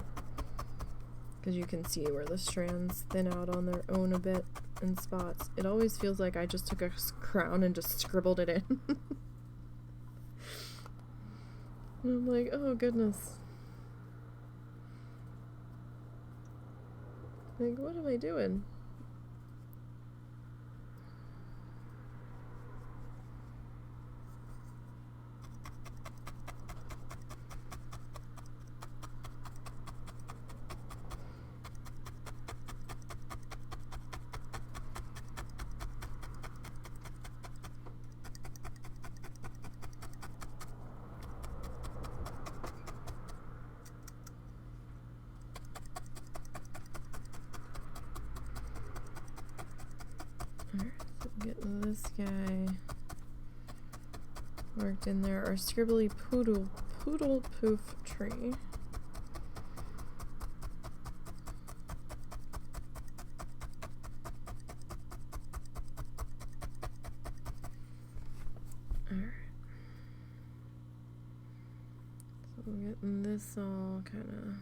Because you can see where the strands thin out on their own a bit in spots. It always feels like I just took a crown and just scribbled it in. And I'm like, oh goodness. Like, what am I doing? Get this guy worked in there. Our scribbly poodle poof tree. Alright. So we're getting this all kind of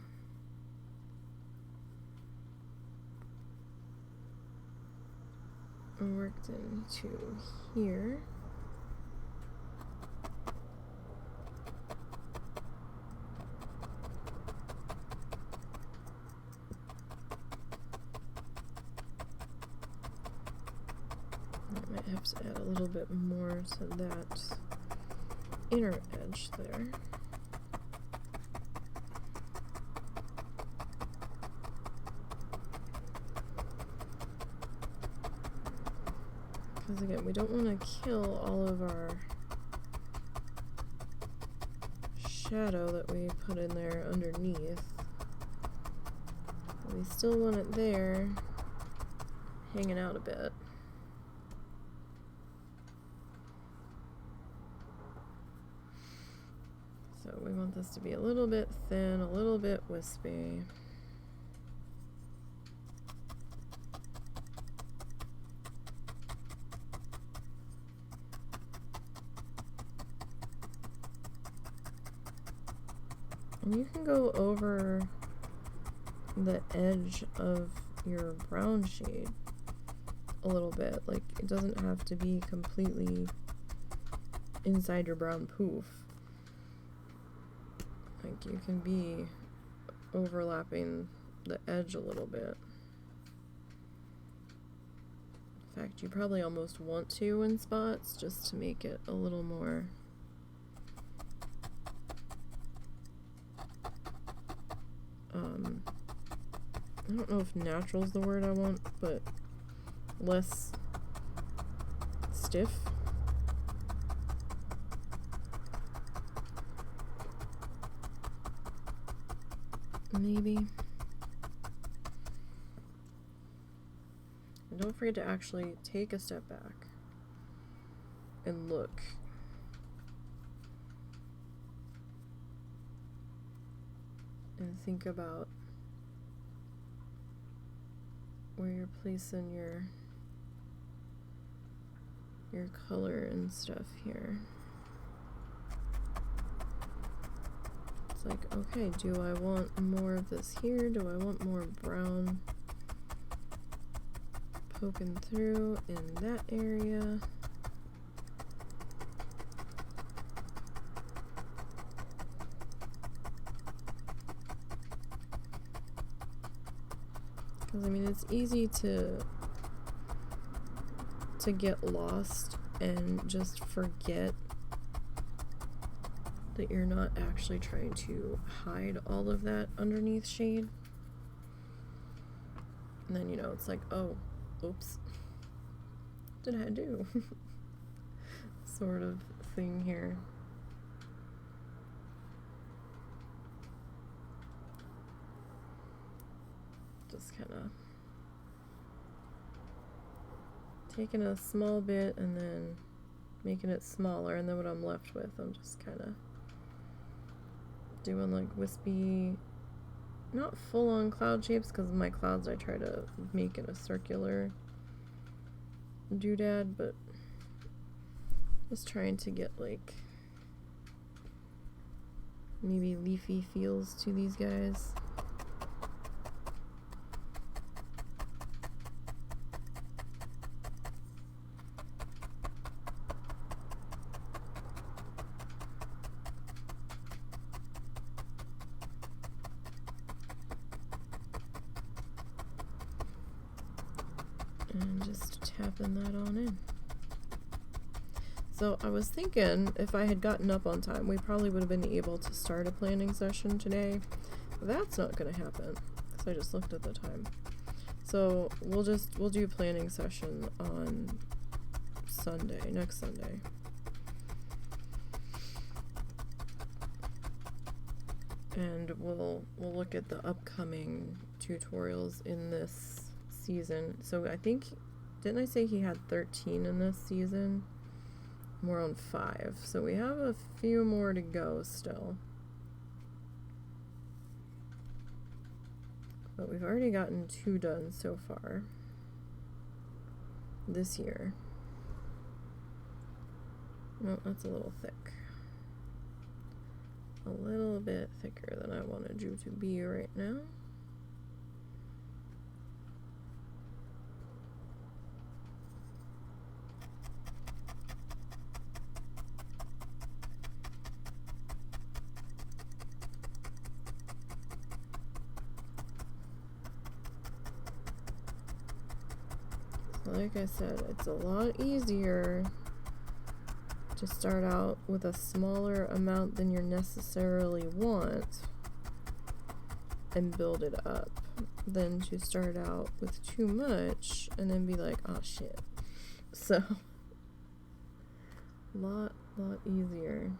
worked into here. I might have to add a little bit more to that inner edge there. Because again, we don't want to kill all of our shadow that we put in there underneath. We still want it there, hanging out a bit. So we want this to be a little bit thin, a little bit wispy. And you can go over the edge of your brown shade a little bit. Like, it doesn't have to be completely inside your brown poof. Like, you can be overlapping the edge a little bit. In fact, you probably almost want to in spots just to make it a little more I don't know if natural is the word I want, but less stiff. Maybe. And don't forget to actually take a step back and look. And think about where you're placing your color and stuff here. It's like, okay, do I want more of this here? Do I want more brown poking through in that area? Because I mean, it's easy to get lost and just forget that you're not actually trying to hide all of that underneath shade. And then, you know, it's like, oh, oops, what did I do? Sort of thing here. Just kind of taking a small bit and then making it smaller, and then what I'm left with, I'm just kind of doing like wispy, not full-on cloud shapes, because my clouds I try to make in a circular doodad, but just trying to get like maybe leafy feels to these guys. And just tapping that on in. So I was thinking if I had gotten up on time, we probably would have been able to start a planning session today. That's not going to happen because I just looked at the time. So we'll do a planning session on Sunday, next Sunday. And we'll look at the upcoming tutorials in this season. So I think, didn't I say he had 13 in this season? We're on 5, so we have a few more to go still. But we've already gotten 2 done so far this year. No, that's a little thick. A little bit thicker than I wanted you to be right now. Like I said, it's a lot easier to start out with a smaller amount than you necessarily want and build it up than to start out with too much and then be like, oh shit. So, lot easier.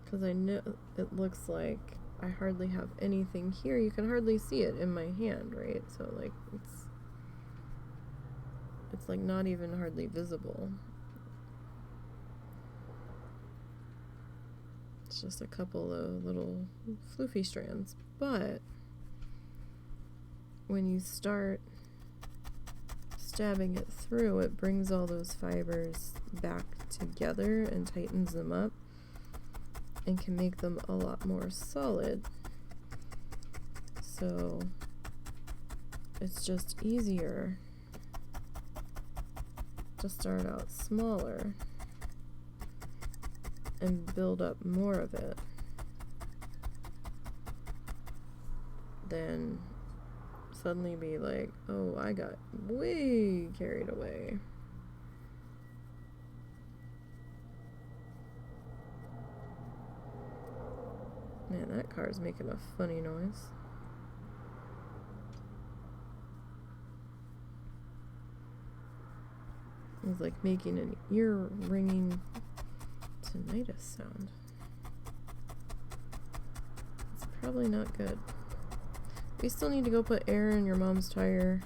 Because I know it looks like I hardly have anything here. You can hardly see it in my hand, right? So like, it's like not even hardly visible. It's just a couple of little floofy strands. But when you start stabbing it through, it brings all those fibers back together and tightens them up and can make them a lot more solid. So it's just easier to start out smaller and build up more of it than suddenly be like, oh, I got way carried away. Man, that car's making a funny noise. It's like making an ear-ringing tinnitus sound. It's probably not good. We still need to go put air in your mom's tire.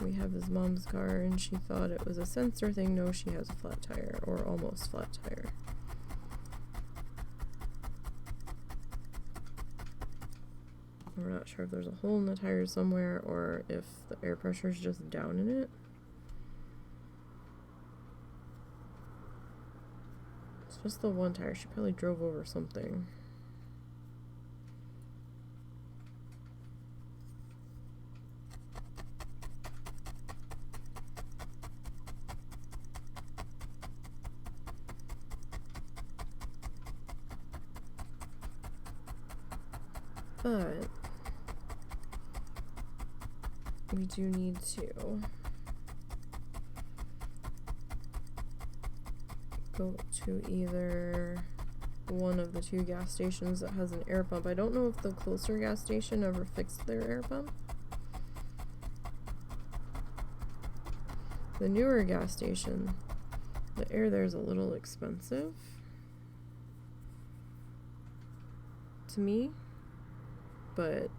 We have his mom's car and she thought it was a sensor thing. No, she has a flat tire, or almost flat tire. We're not sure if there's a hole in the tire somewhere or if the air pressure is just down in it. It's just the one tire. She probably drove over something. But we do need to go to either one of the two gas stations that has an air pump. I don't know if the closer gas station ever fixed their air pump. The newer gas station, the air there is a little expensive to me, but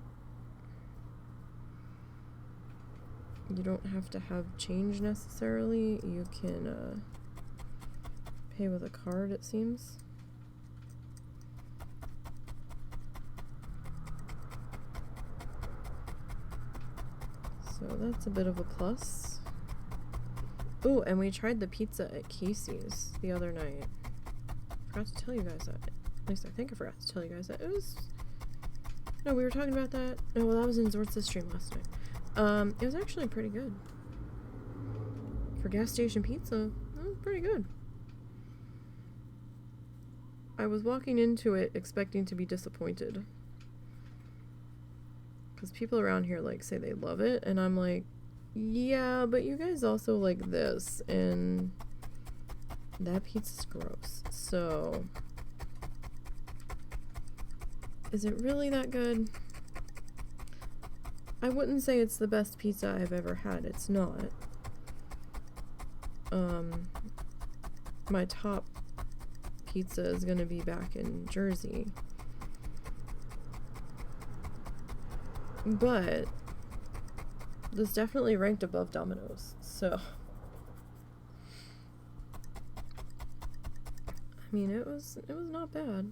you don't have to have change necessarily. You can pay with a card, it seems. So that's a bit of a plus. Oh, and we tried the pizza at Casey's the other night. Forgot to tell you guys that. At least I think I forgot to tell you guys that. It was... No, we were talking about that. No, well, that was in Zortz's stream last night. It was actually pretty good. For gas station pizza, it was pretty good. I was walking into it expecting to be disappointed. Because people around here, like, say they love it, and I'm like, yeah, but you guys also like this, and that pizza's gross. So, is it really that good? I wouldn't say it's the best pizza I've ever had. It's not. My top pizza is gonna be back in Jersey. But this definitely ranked above Domino's, so I mean, it was not bad.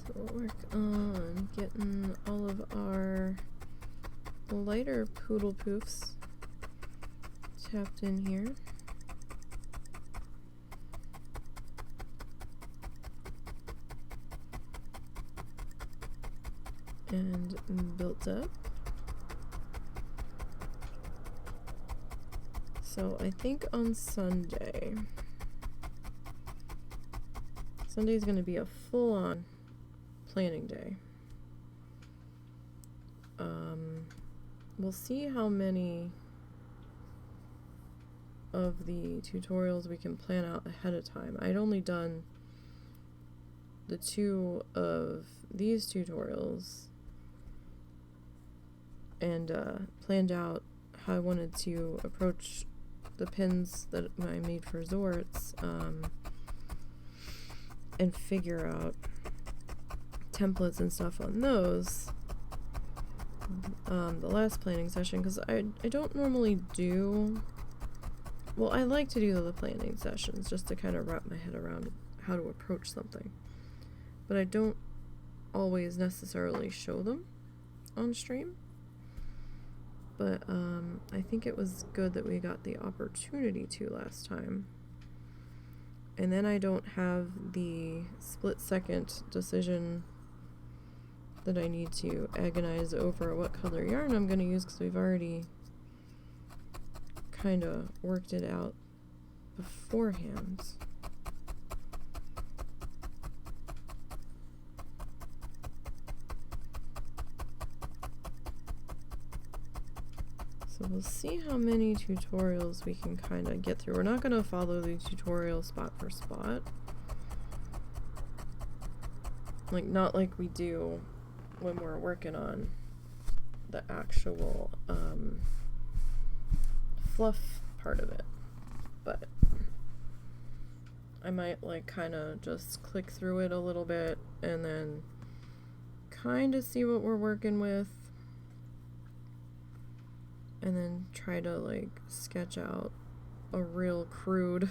So we'll work on getting all of our lighter poodle poofs tapped in here. And built up. So I think on Sunday is going to be a full-on planning day. We'll see how many of the tutorials we can plan out ahead of time. I'd only done the 2 of these tutorials and planned out how I wanted to approach the pins that I made for Zortz, and figure out templates and stuff on those the last planning session, because I don't normally do, well, I like to do the planning sessions just to kind of wrap my head around how to approach something, but I don't always necessarily show them on stream. But I think it was good that we got the opportunity to last time. And then I don't have the split-second decision that I need to agonize over what color yarn I'm going to use, because we've already kind of worked it out beforehand. So we'll see how many tutorials we can kind of get through. We're not going to follow the tutorial spot for spot. Like, not like we do when we're working on the actual fluff part of it. But I might, like, kind of just click through it a little bit and then kind of see what we're working with, and then try to like sketch out a real crude,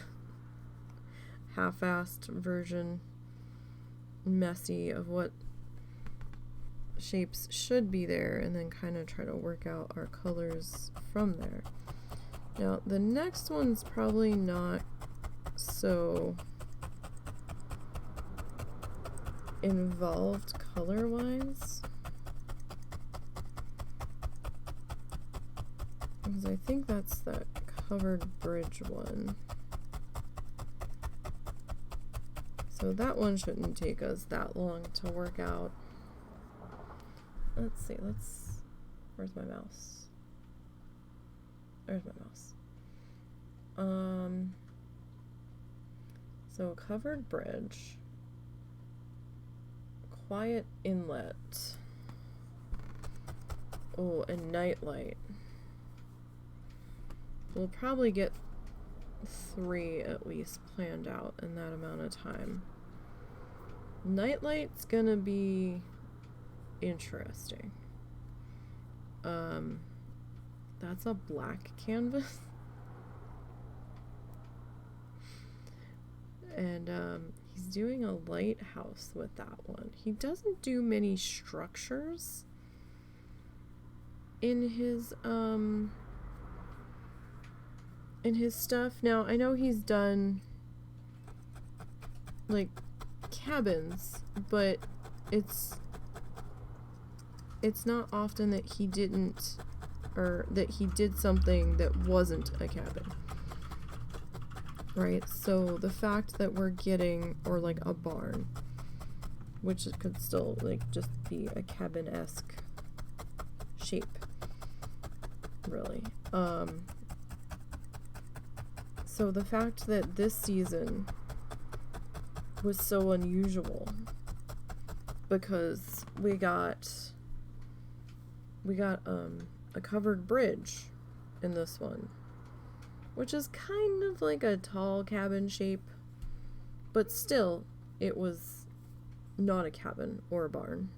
half-assed version, messy, of what shapes should be there, and then kind of try to work out our colors from there. Now the next one's probably not so involved color-wise, because I think that's that covered bridge one. So that one shouldn't take us that long to work out. Let's see, where's my mouse? There's my mouse. So covered bridge, quiet inlet, oh, and nightlight. We'll probably get 3 at least planned out in that amount of time. Nightlight's gonna be interesting. That's a black canvas. And he's doing a lighthouse with that one. He doesn't do many structures in his stuff. Now I know he's done like cabins, but it's not often that he didn't, or that he did something that wasn't a cabin. Right, so the fact that we're getting, or like a barn, which it could still like just be a cabin-esque shape, really. So the fact that this season was so unusual, because we got a covered bridge in this one, which is kind of like a tall cabin shape, but still, it was not a cabin or a barn.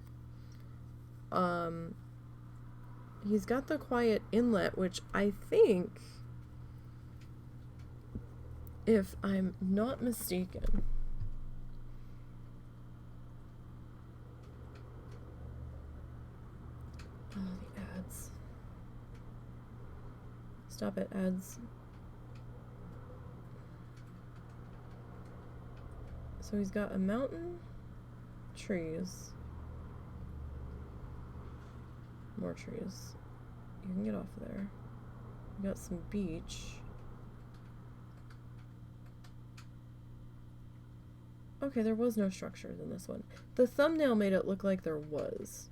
He's got the quiet inlet, which I think, if I'm not mistaken, oh, the ads. Stop it, ads. So he's got a mountain, trees, more trees. You can get off there. We got some beach. Okay, there was no structures in this one. The thumbnail made it look like there was.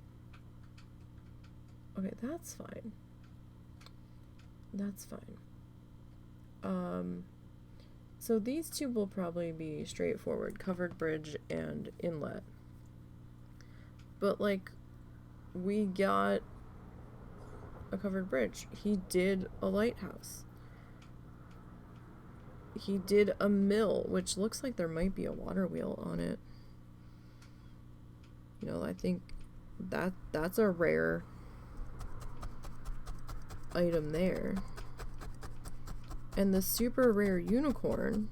Okay, that's fine. That's fine. So these two will probably be straightforward, covered bridge and inlet. But like, we got a covered bridge. He did a lighthouse. He did a mill, which looks like there might be a water wheel on it. You know, I think that's a rare item there. And the super rare unicorn,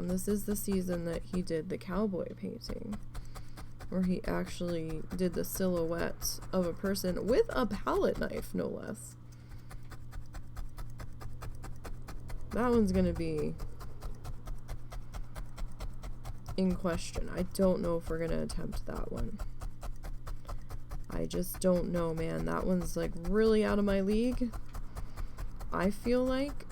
this is the season that he did the cowboy painting, where he actually did the silhouette of a person with a palette knife, no less. That one's gonna be in question. I don't know if we're gonna attempt that one. I just don't know, man. That one's like really out of my league, I feel like.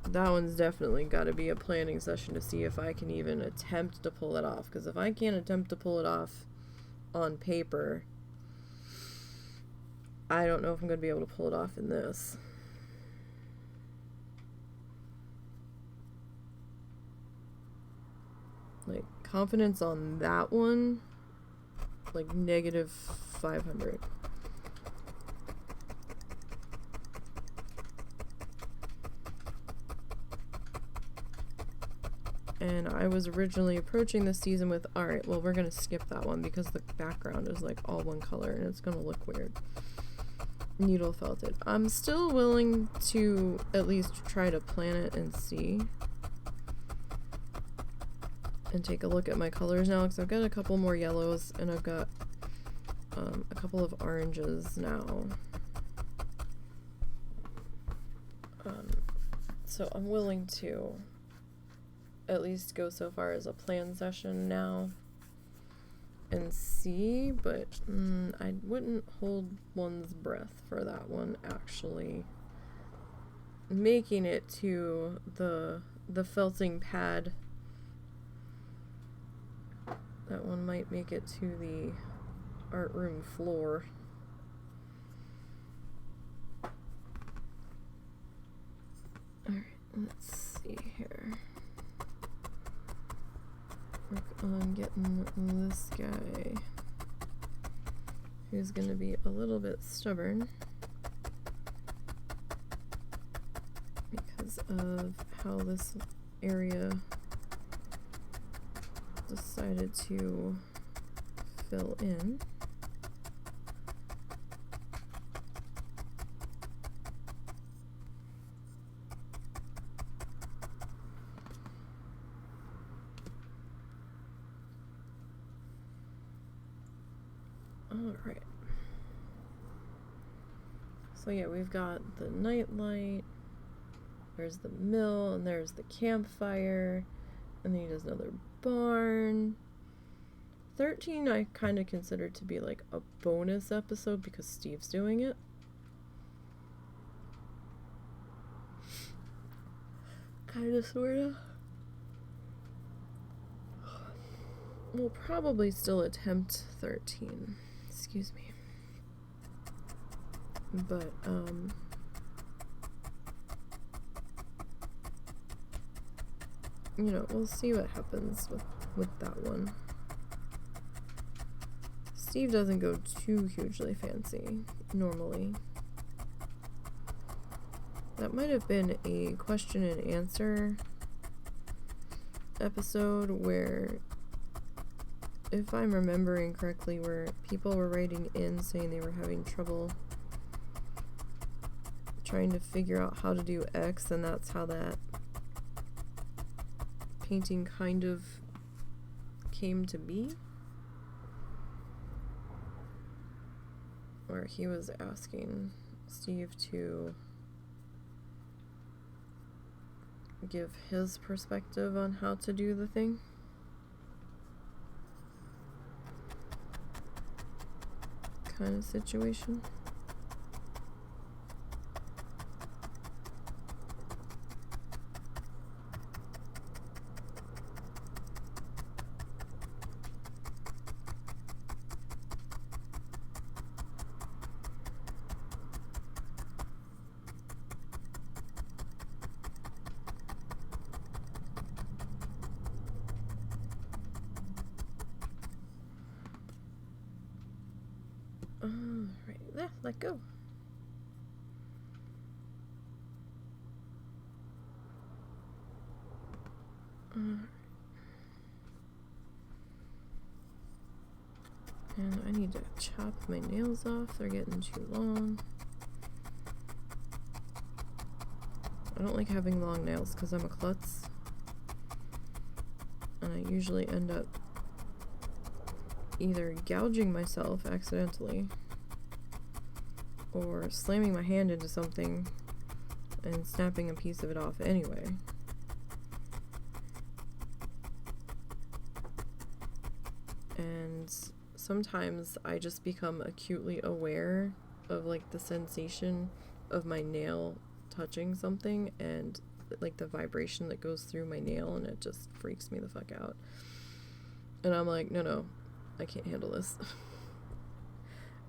That one's definitely got to be a planning session to see if I can even attempt to pull it off. Because if I can't attempt to pull it off on paper, I don't know if I'm going to be able to pull it off in this. Like, confidence on that one, like negative 500. And I was originally approaching this season with, alright, well, we're gonna skip that one because the background is like all one color and it's gonna look weird. Needle felted. I'm still willing to at least try to plan it and see. And take a look at my colors now, because I've got a couple more yellows and I've got a couple of oranges now. So I'm willing to at least go so far as a plan session now and see, but I wouldn't hold one's breath for that one actually making it to the felting pad. That one might make it to the art room floor. Alright, let's see here. Work on getting this guy, who's gonna be a little bit stubborn because of how this area decided to fill in. Alright. So yeah, we've got the nightlight, there's the mill, and there's the campfire, and then he does another barn. 13 I kind of consider to be like a bonus episode because Steve's doing it. Kind of, sort of. We'll probably still attempt 13. Excuse me. But, you know, we'll see what happens with that one. Steve doesn't go too hugely fancy, normally. That might have been a question and answer episode where, if I'm remembering correctly, where people were writing in saying they were having trouble trying to figure out how to do X, and that's how that painting kind of came to be. Where he was asking Steve to give his perspective on how to do the thing. Kind of situation. Alright, let go. And I need to chop my nails off, they're getting too long. I don't like having long nails because I'm a klutz. And I usually end up either gouging myself accidentally or slamming my hand into something and snapping a piece of it off anyway. And sometimes I just become acutely aware of like the sensation of my nail touching something and like the vibration that goes through my nail, and it just freaks me the fuck out. And I'm like, no, I can't handle this.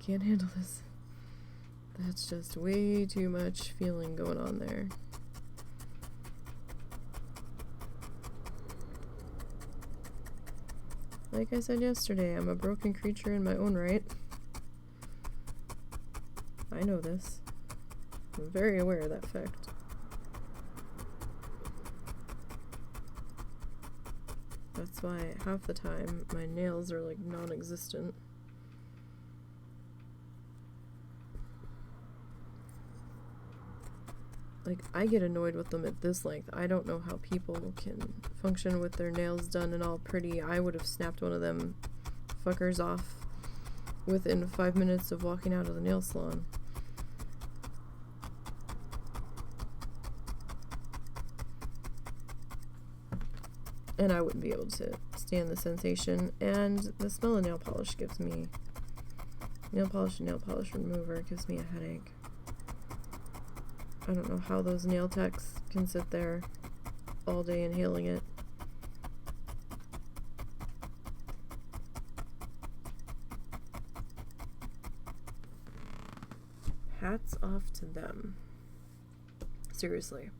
Can't handle this. That's just way too much feeling going on there. Like I said yesterday, I'm a broken creature in my own right. I know this. I'm very aware of that fact. That's why half the time my nails are like non-existent. Like, I get annoyed with them at this length. I don't know how people can function with their nails done and all pretty. I would have snapped one of them fuckers off within 5 minutes of walking out of the nail salon. And I wouldn't be able to stand the sensation. And the smell of nail polish gives me... Nail polish and nail polish remover gives me a headache. I don't know how those nail techs can sit there all day inhaling it. Hats off to them. Seriously.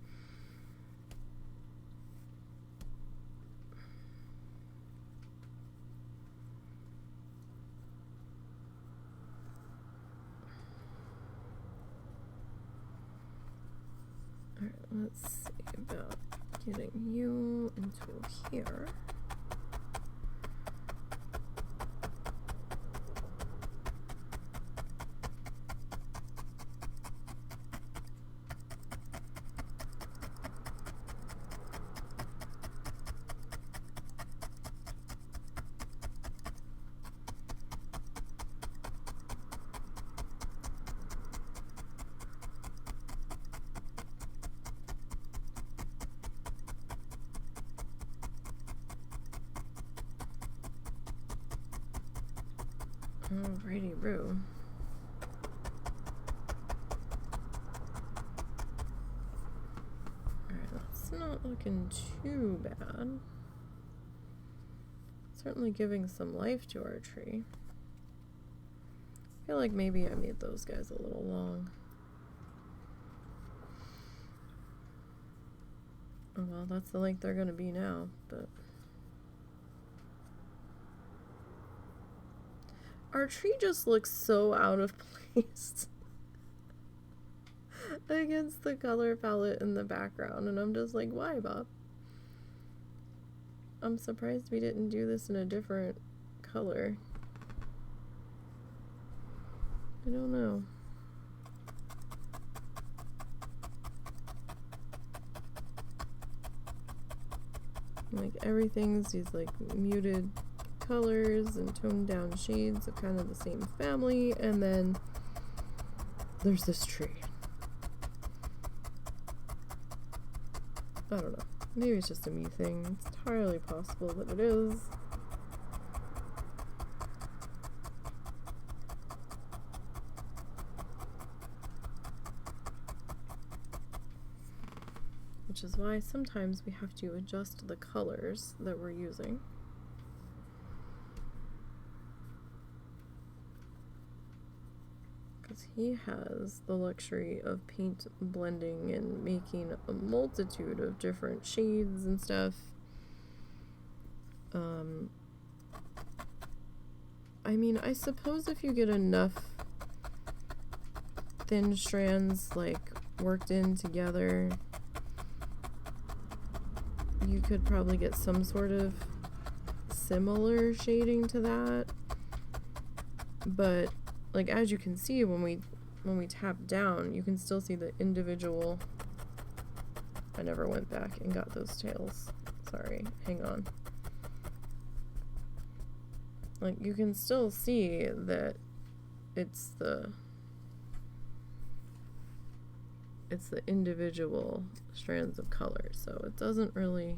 Alright, let's see about getting you into here. Alrighty, Roo. Alright, that's not looking too bad. Certainly giving some life to our tree. I feel like maybe I made those guys a little long. Oh well, that's the length they're gonna be now, but... Our tree just looks so out of place against the color palette in the background, and I'm just like, why, Bob? I'm surprised we didn't do this in a different color. I don't know. Like, everything's these, like, muted colors and toned down shades of kind of the same family, and then there's this tree. I don't know. Maybe it's just a me thing. It's entirely possible that it is. Which is why sometimes we have to adjust the colors that we're using. He has the luxury of paint blending and making a multitude of different shades and stuff. I mean, I suppose if you get enough thin strands, like, worked in together, you could probably get some sort of similar shading to that. But like, as you can see, when we tap down, you can still see the individual... I never went back and got those tails. Sorry, hang on. Like, you can still see that it's the individual strands of color, so it doesn't really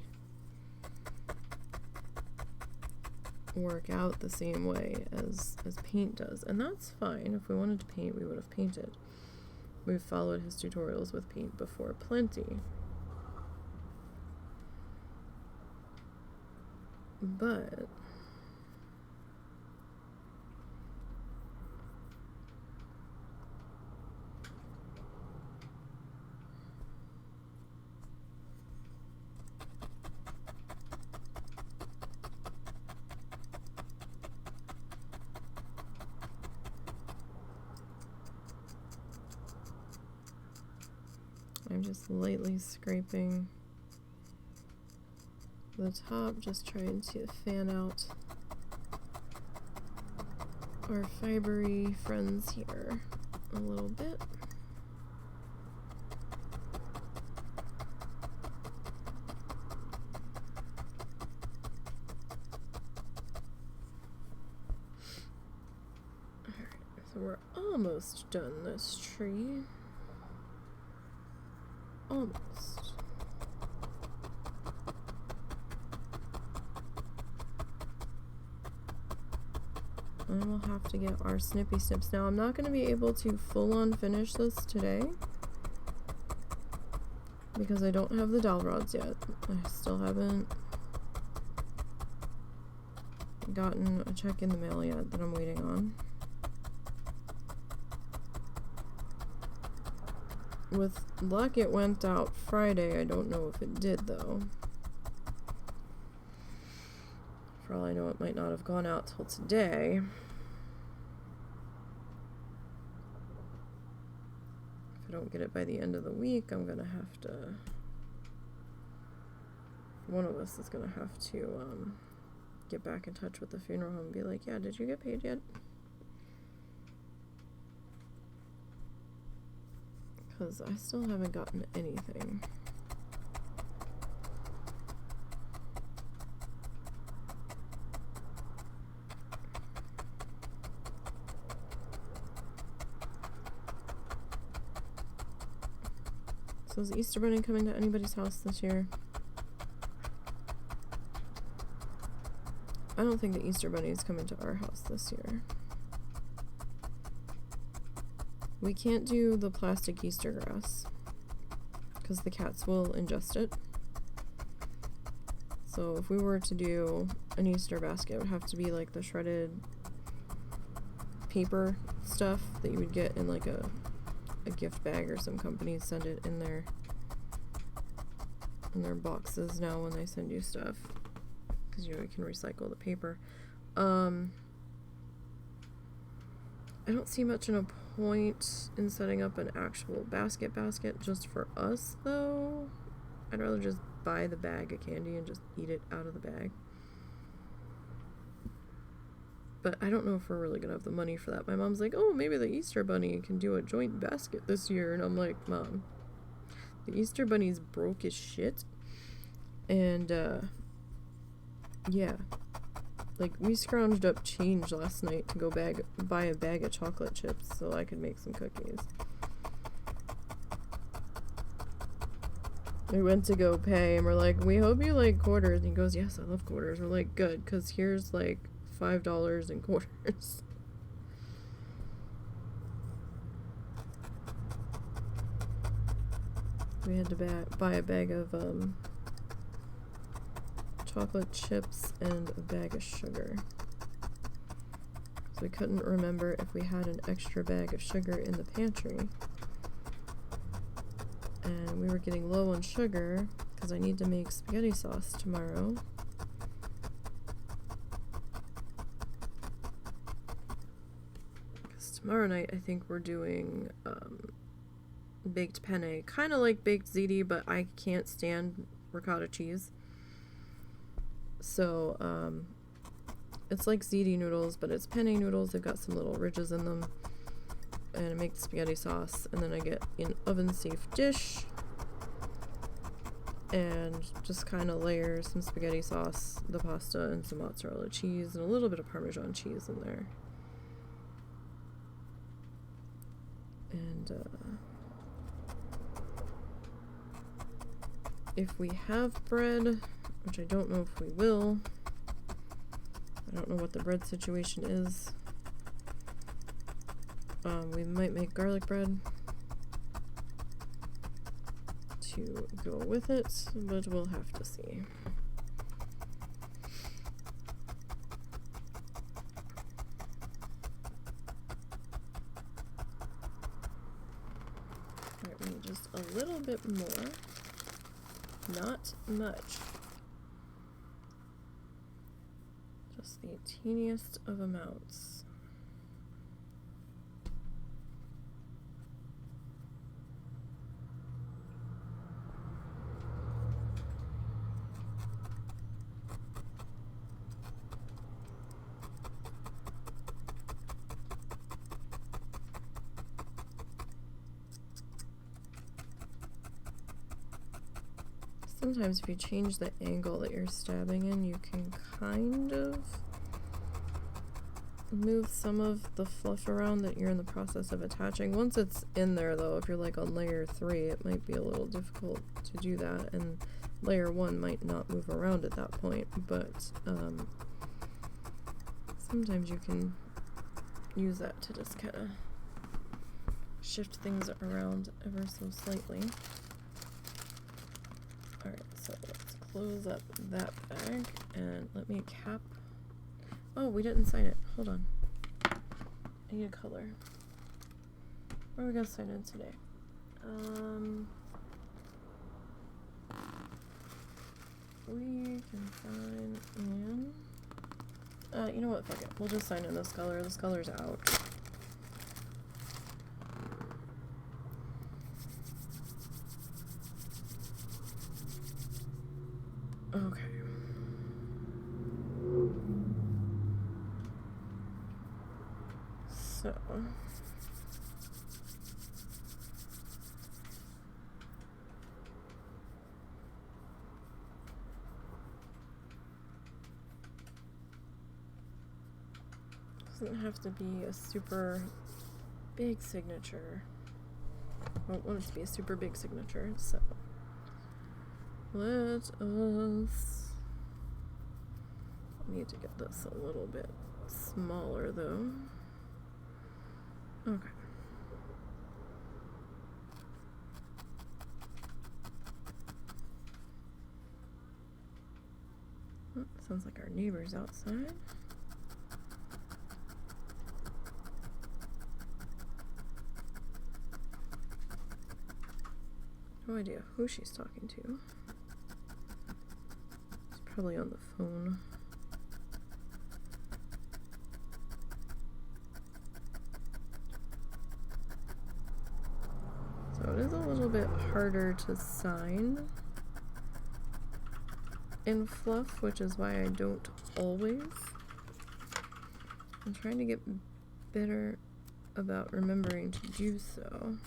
work out the same way as paint does, and that's fine. If we wanted to paint, we would have painted. We've followed his tutorials with paint before plenty. But I'm just lightly scraping the top, just trying to fan out our fibery friends here a little bit. So we're almost done this tree. Almost. And we'll have to get our snippy snips. Now I'm not going to be able to full on finish this today because I don't have the dowel rods yet. I still haven't gotten a check in the mail yet that I'm waiting on. With luck, it went out Friday. I don't know if it did, though. For all I know, it might not have gone out till today. If I don't get it by the end of the week, I'm gonna have to... One of us is gonna have to get back in touch with the funeral home and be like, yeah, did you get paid yet? Because I still haven't gotten anything. So is the Easter Bunny coming to anybody's house this year? I don't think the Easter Bunny is coming to our house this year. We can't do the plastic Easter grass because the cats will ingest it. So if we were to do an Easter basket, it would have to be like the shredded paper stuff that you would get in like a gift bag, or some companies send it in their boxes now when they send you stuff, because you can recycle the paper. I don't see much in a point in setting up an actual basket just for us, though. I'd rather just buy the bag of candy and just eat it out of the bag. But I don't know if we're really gonna have the money for that. My mom's like, oh, maybe the Easter Bunny can do a joint basket this year. And I'm like, Mom, the Easter Bunny's broke as shit. And, yeah. Like, we scrounged up change last night to go buy a bag of chocolate chips so I could make some cookies. We went to go pay, and we're like, we hope you like quarters. And he goes, yes, I love quarters. We're like, good, because here's, like, $5 in quarters. We had to buy a bag of, chocolate chips and a bag of sugar. So we couldn't remember if we had an extra bag of sugar in the pantry. And we were getting low on sugar because I need to make spaghetti sauce tomorrow. Because tomorrow night I think we're doing baked penne. Kind of like baked ziti, but I can't stand ricotta cheese. So, it's like ziti noodles, but it's penne noodles. They've got some little ridges in them. And I make the spaghetti sauce, and then I get an oven-safe dish and just kind of layer some spaghetti sauce, the pasta, and some mozzarella cheese, and a little bit of Parmesan cheese in there. And, if we have bread, which I don't know if we will. I don't know what the bread situation is. We might make garlic bread to go with it, but we'll have to see. Alright, we need just a little bit more. Not much. Just the teeniest of amounts. Sometimes if you change the angle that you're stabbing in, you can kind of move some of the fluff around that you're in the process of attaching. Once it's in there though, if you're like on layer 3, it might be a little difficult to do that, and layer 1 might not move around at that point, but sometimes you can use that to just kind of shift things around ever so slightly. Alright, so let's close up that bag and let me cap. Oh, we didn't sign it. Hold on. I need a color. What are we gonna sign in today? We can sign in. You know what? Fuck it. We'll just sign in this color. This color's out. Okay. So. Doesn't have to be a super big signature. I don't want it to be a super big signature, so let us. I need to get this a little bit smaller though. Okay. Oh, sounds like our neighbor's outside. No idea who she's talking to. She's probably on the phone. So it is a little bit harder to sign in fluff, which is why I don't always. I'm trying to get better about remembering to do so.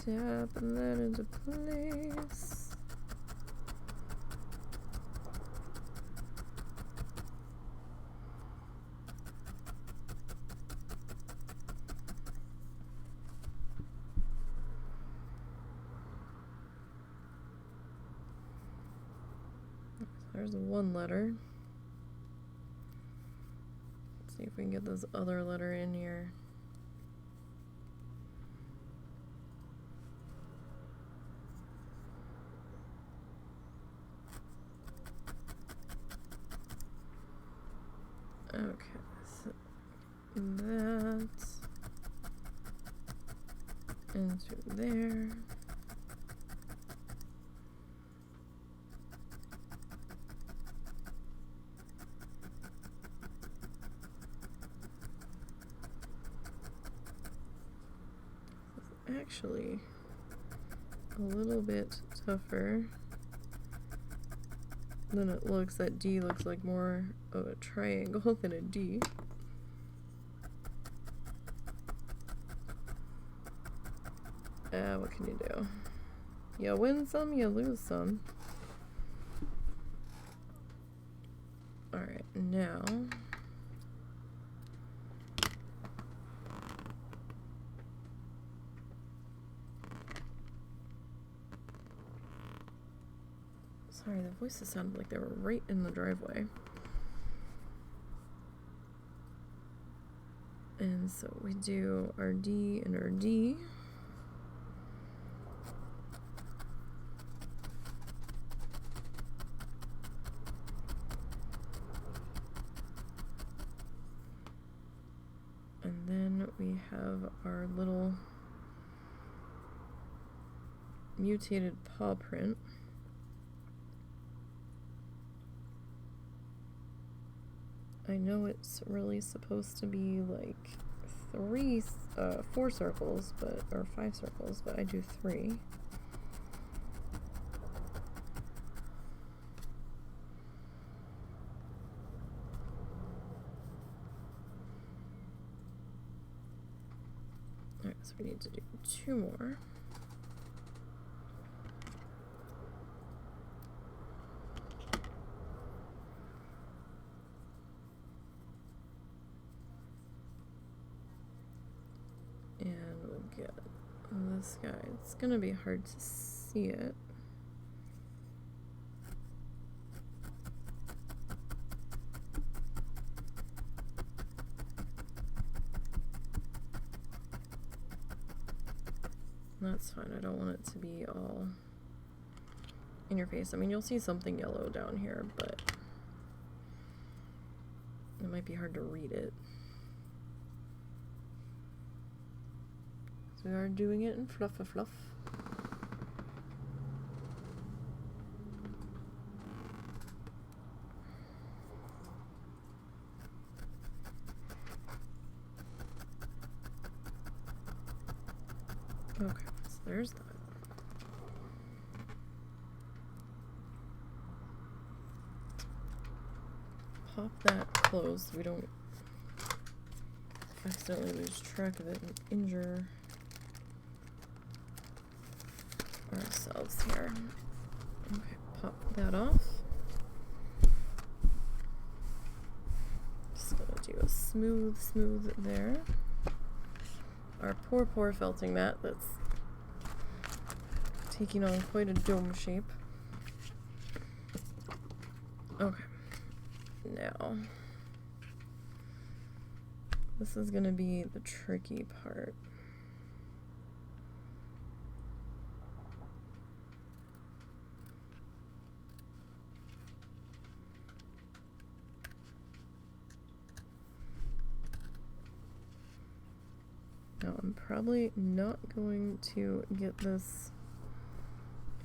Tap that into place. There's one letter. Let's see if we can get this other letter in here. Okay, so that into there. This is actually a little bit tougher than it looks. That D looks like more of a triangle than a D. What can you do? You win some, you lose some. Alright, now sorry, the voices sounded like they were right in the driveway. And so we do our D and our D. And then we have our little mutated paw print. I know it's really supposed to be like 4 circles, or 5 circles, but I do 3. Alright, so we need to do 2 more. get this guy. It's gonna be hard to see it. That's fine. I don't want it to be all in your face. I mean, you'll see something yellow down here, but it might be hard to read it. So we are doing it in fluff. Okay, so there's that. Pop that closed so we don't accidentally lose track of it and injure ourselves here. Okay, pop that off. Just gonna do a smooth there. Our poor felting mat that's taking on quite a dome shape. Okay. Now, this is going to be the tricky part. Now, I'm probably not going to get this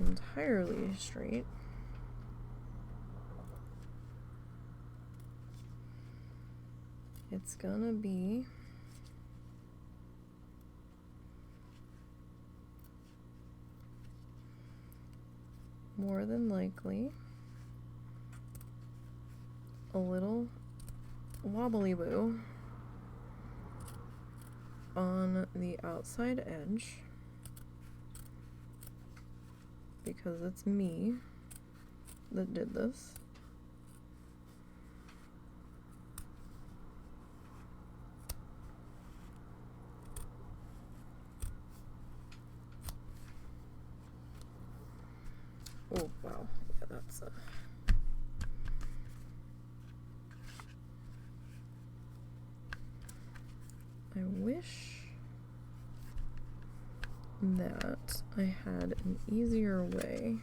entirely straight. It's gonna be more than likely a little wobbly boo on the outside edge because it's me that did this. Oh, wow. Yeah, that's I wish that I had an easier way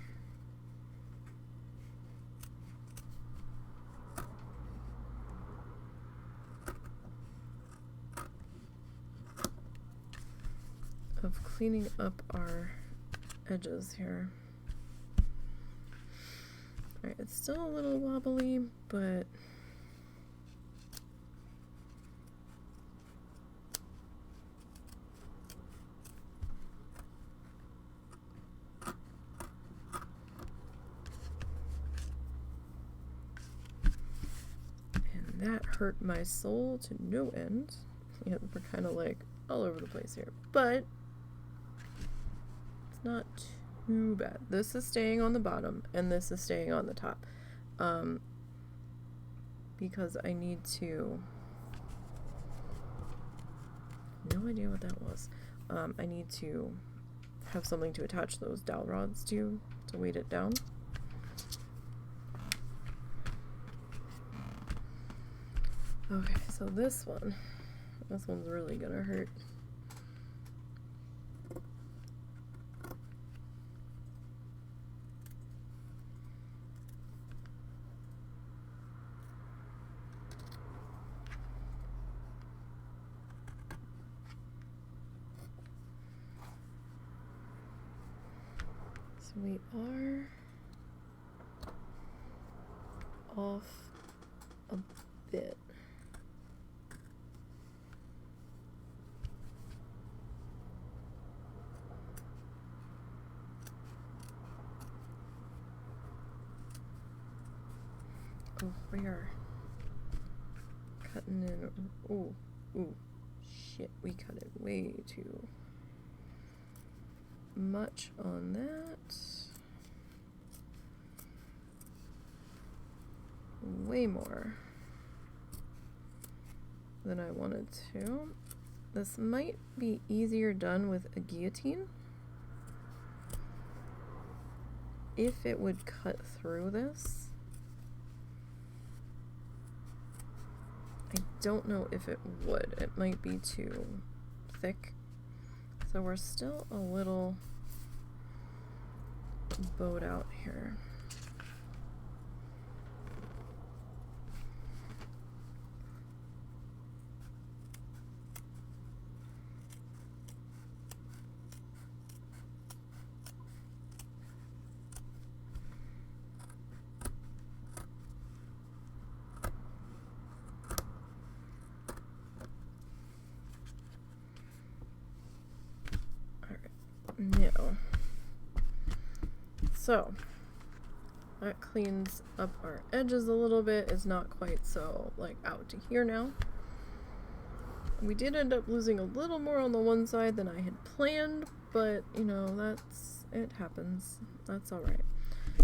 of cleaning up our edges here. Alright, it's still a little wobbly, but and that hurt my soul to no end. Yeah, we're kind of like all over the place here, but it's not too bad. This is staying on the bottom and this is staying on the top because I need to, no idea what that was. I need to have something to attach those dowel rods to weight it down. Okay, so this one's really gonna hurt. We are off a bit. Oh, we are cutting in. Oh, shit, we cut it way too much on that. Way more than I wanted to. This might be easier done with a guillotine. If it would cut through this. I don't know if it would. It might be too thick. So we're still a little bowed out here. Now, so that cleans up our edges a little bit. It's not quite so like out to here now. We did end up losing a little more on the one side than I had planned, but you know, it happens. That's all right.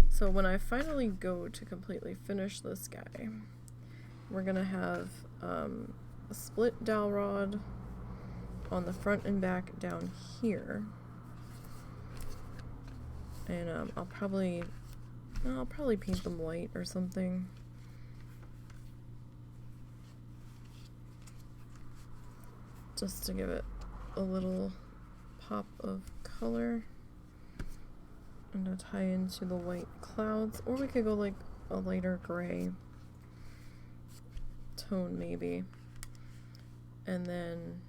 So when I finally go to completely finish this guy, we're gonna have a split dowel rod on the front and back down here. And I'll probably paint them white or something. Just to give it a little pop of color. And to tie into the white clouds. Or we could go like a lighter gray tone maybe. And then,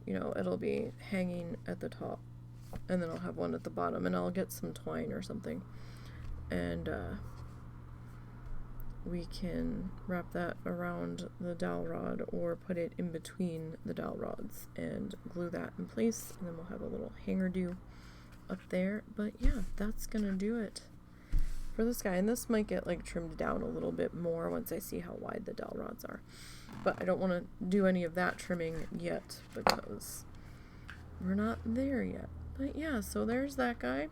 you know, it'll be hanging at the top. And then I'll have one at the bottom, and I'll get some twine or something, and we can wrap that around the dowel rod or put it in between the dowel rods and glue that in place, and then we'll have a little hanger do up there. But yeah, that's gonna do it for this guy, and this might get like trimmed down a little bit more once I see how wide the dowel rods are, but I don't want to do any of that trimming yet because we're not there yet. But yeah, so there's that guy.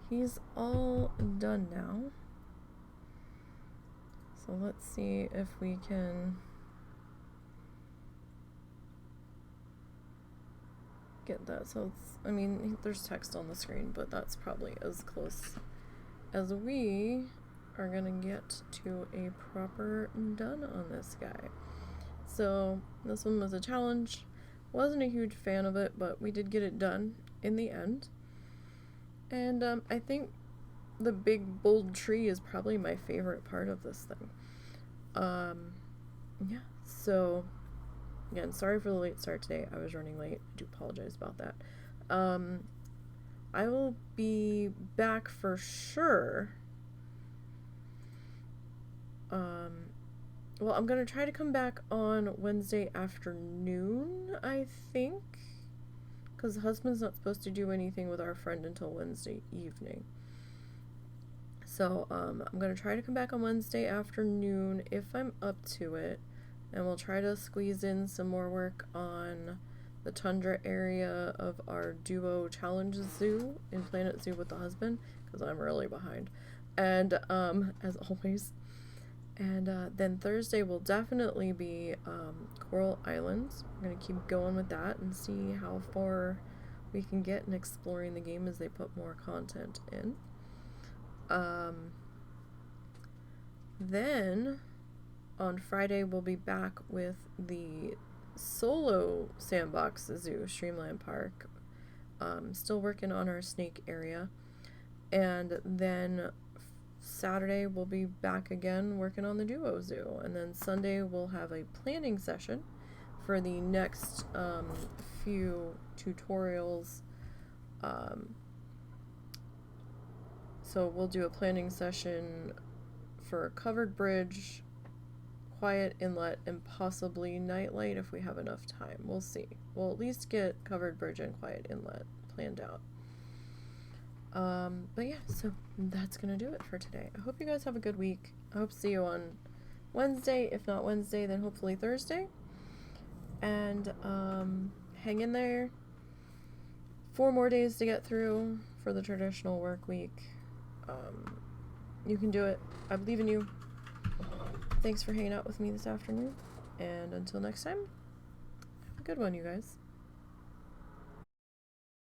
He's all done now. So let's see if we can get that. So it's, I mean, there's text on the screen, but that's probably as close as we are gonna get to a proper done on this guy. So this one was a challenge. Wasn't a huge fan of it, but we did get it done in the end. And I think the big bold tree is probably my favorite part of this thing. Yeah, so again, sorry for the late start today. I was running late. I do apologize about that. I will be back for sure. Well, I'm going to try to come back on Wednesday afternoon, I think, because the husband's not supposed to do anything with our friend until Wednesday evening. So, I'm going to try to come back on Wednesday afternoon if I'm up to it, and we'll try to squeeze in some more work on the tundra area of our duo challenge zoo in Planet Zoo with the husband, because I'm really behind. And, as always... And then Thursday will definitely be Coral Islands. I'm going to keep going with that and see how far we can get in exploring the game as they put more content in. Then on Friday we'll be back with the solo sandbox zoo, Streamland Park. Still working on our snake area. And then Saturday we'll be back again working on the duo zoo, and then Sunday we'll have a planning session for the next few tutorials. So we'll do a planning session for Covered Bridge, Quiet Inlet, and possibly Nightlight if we have enough time. We'll see. We'll at least get Covered Bridge and Quiet Inlet planned out. But yeah, so that's gonna do it for today. I hope you guys have a good week. I hope to see you on Wednesday. If not Wednesday, then hopefully Thursday. And hang in there. 4 more days to get through for the traditional work week. You can do it. I believe in you. Thanks for hanging out with me this afternoon. And until next time, Good one, you guys.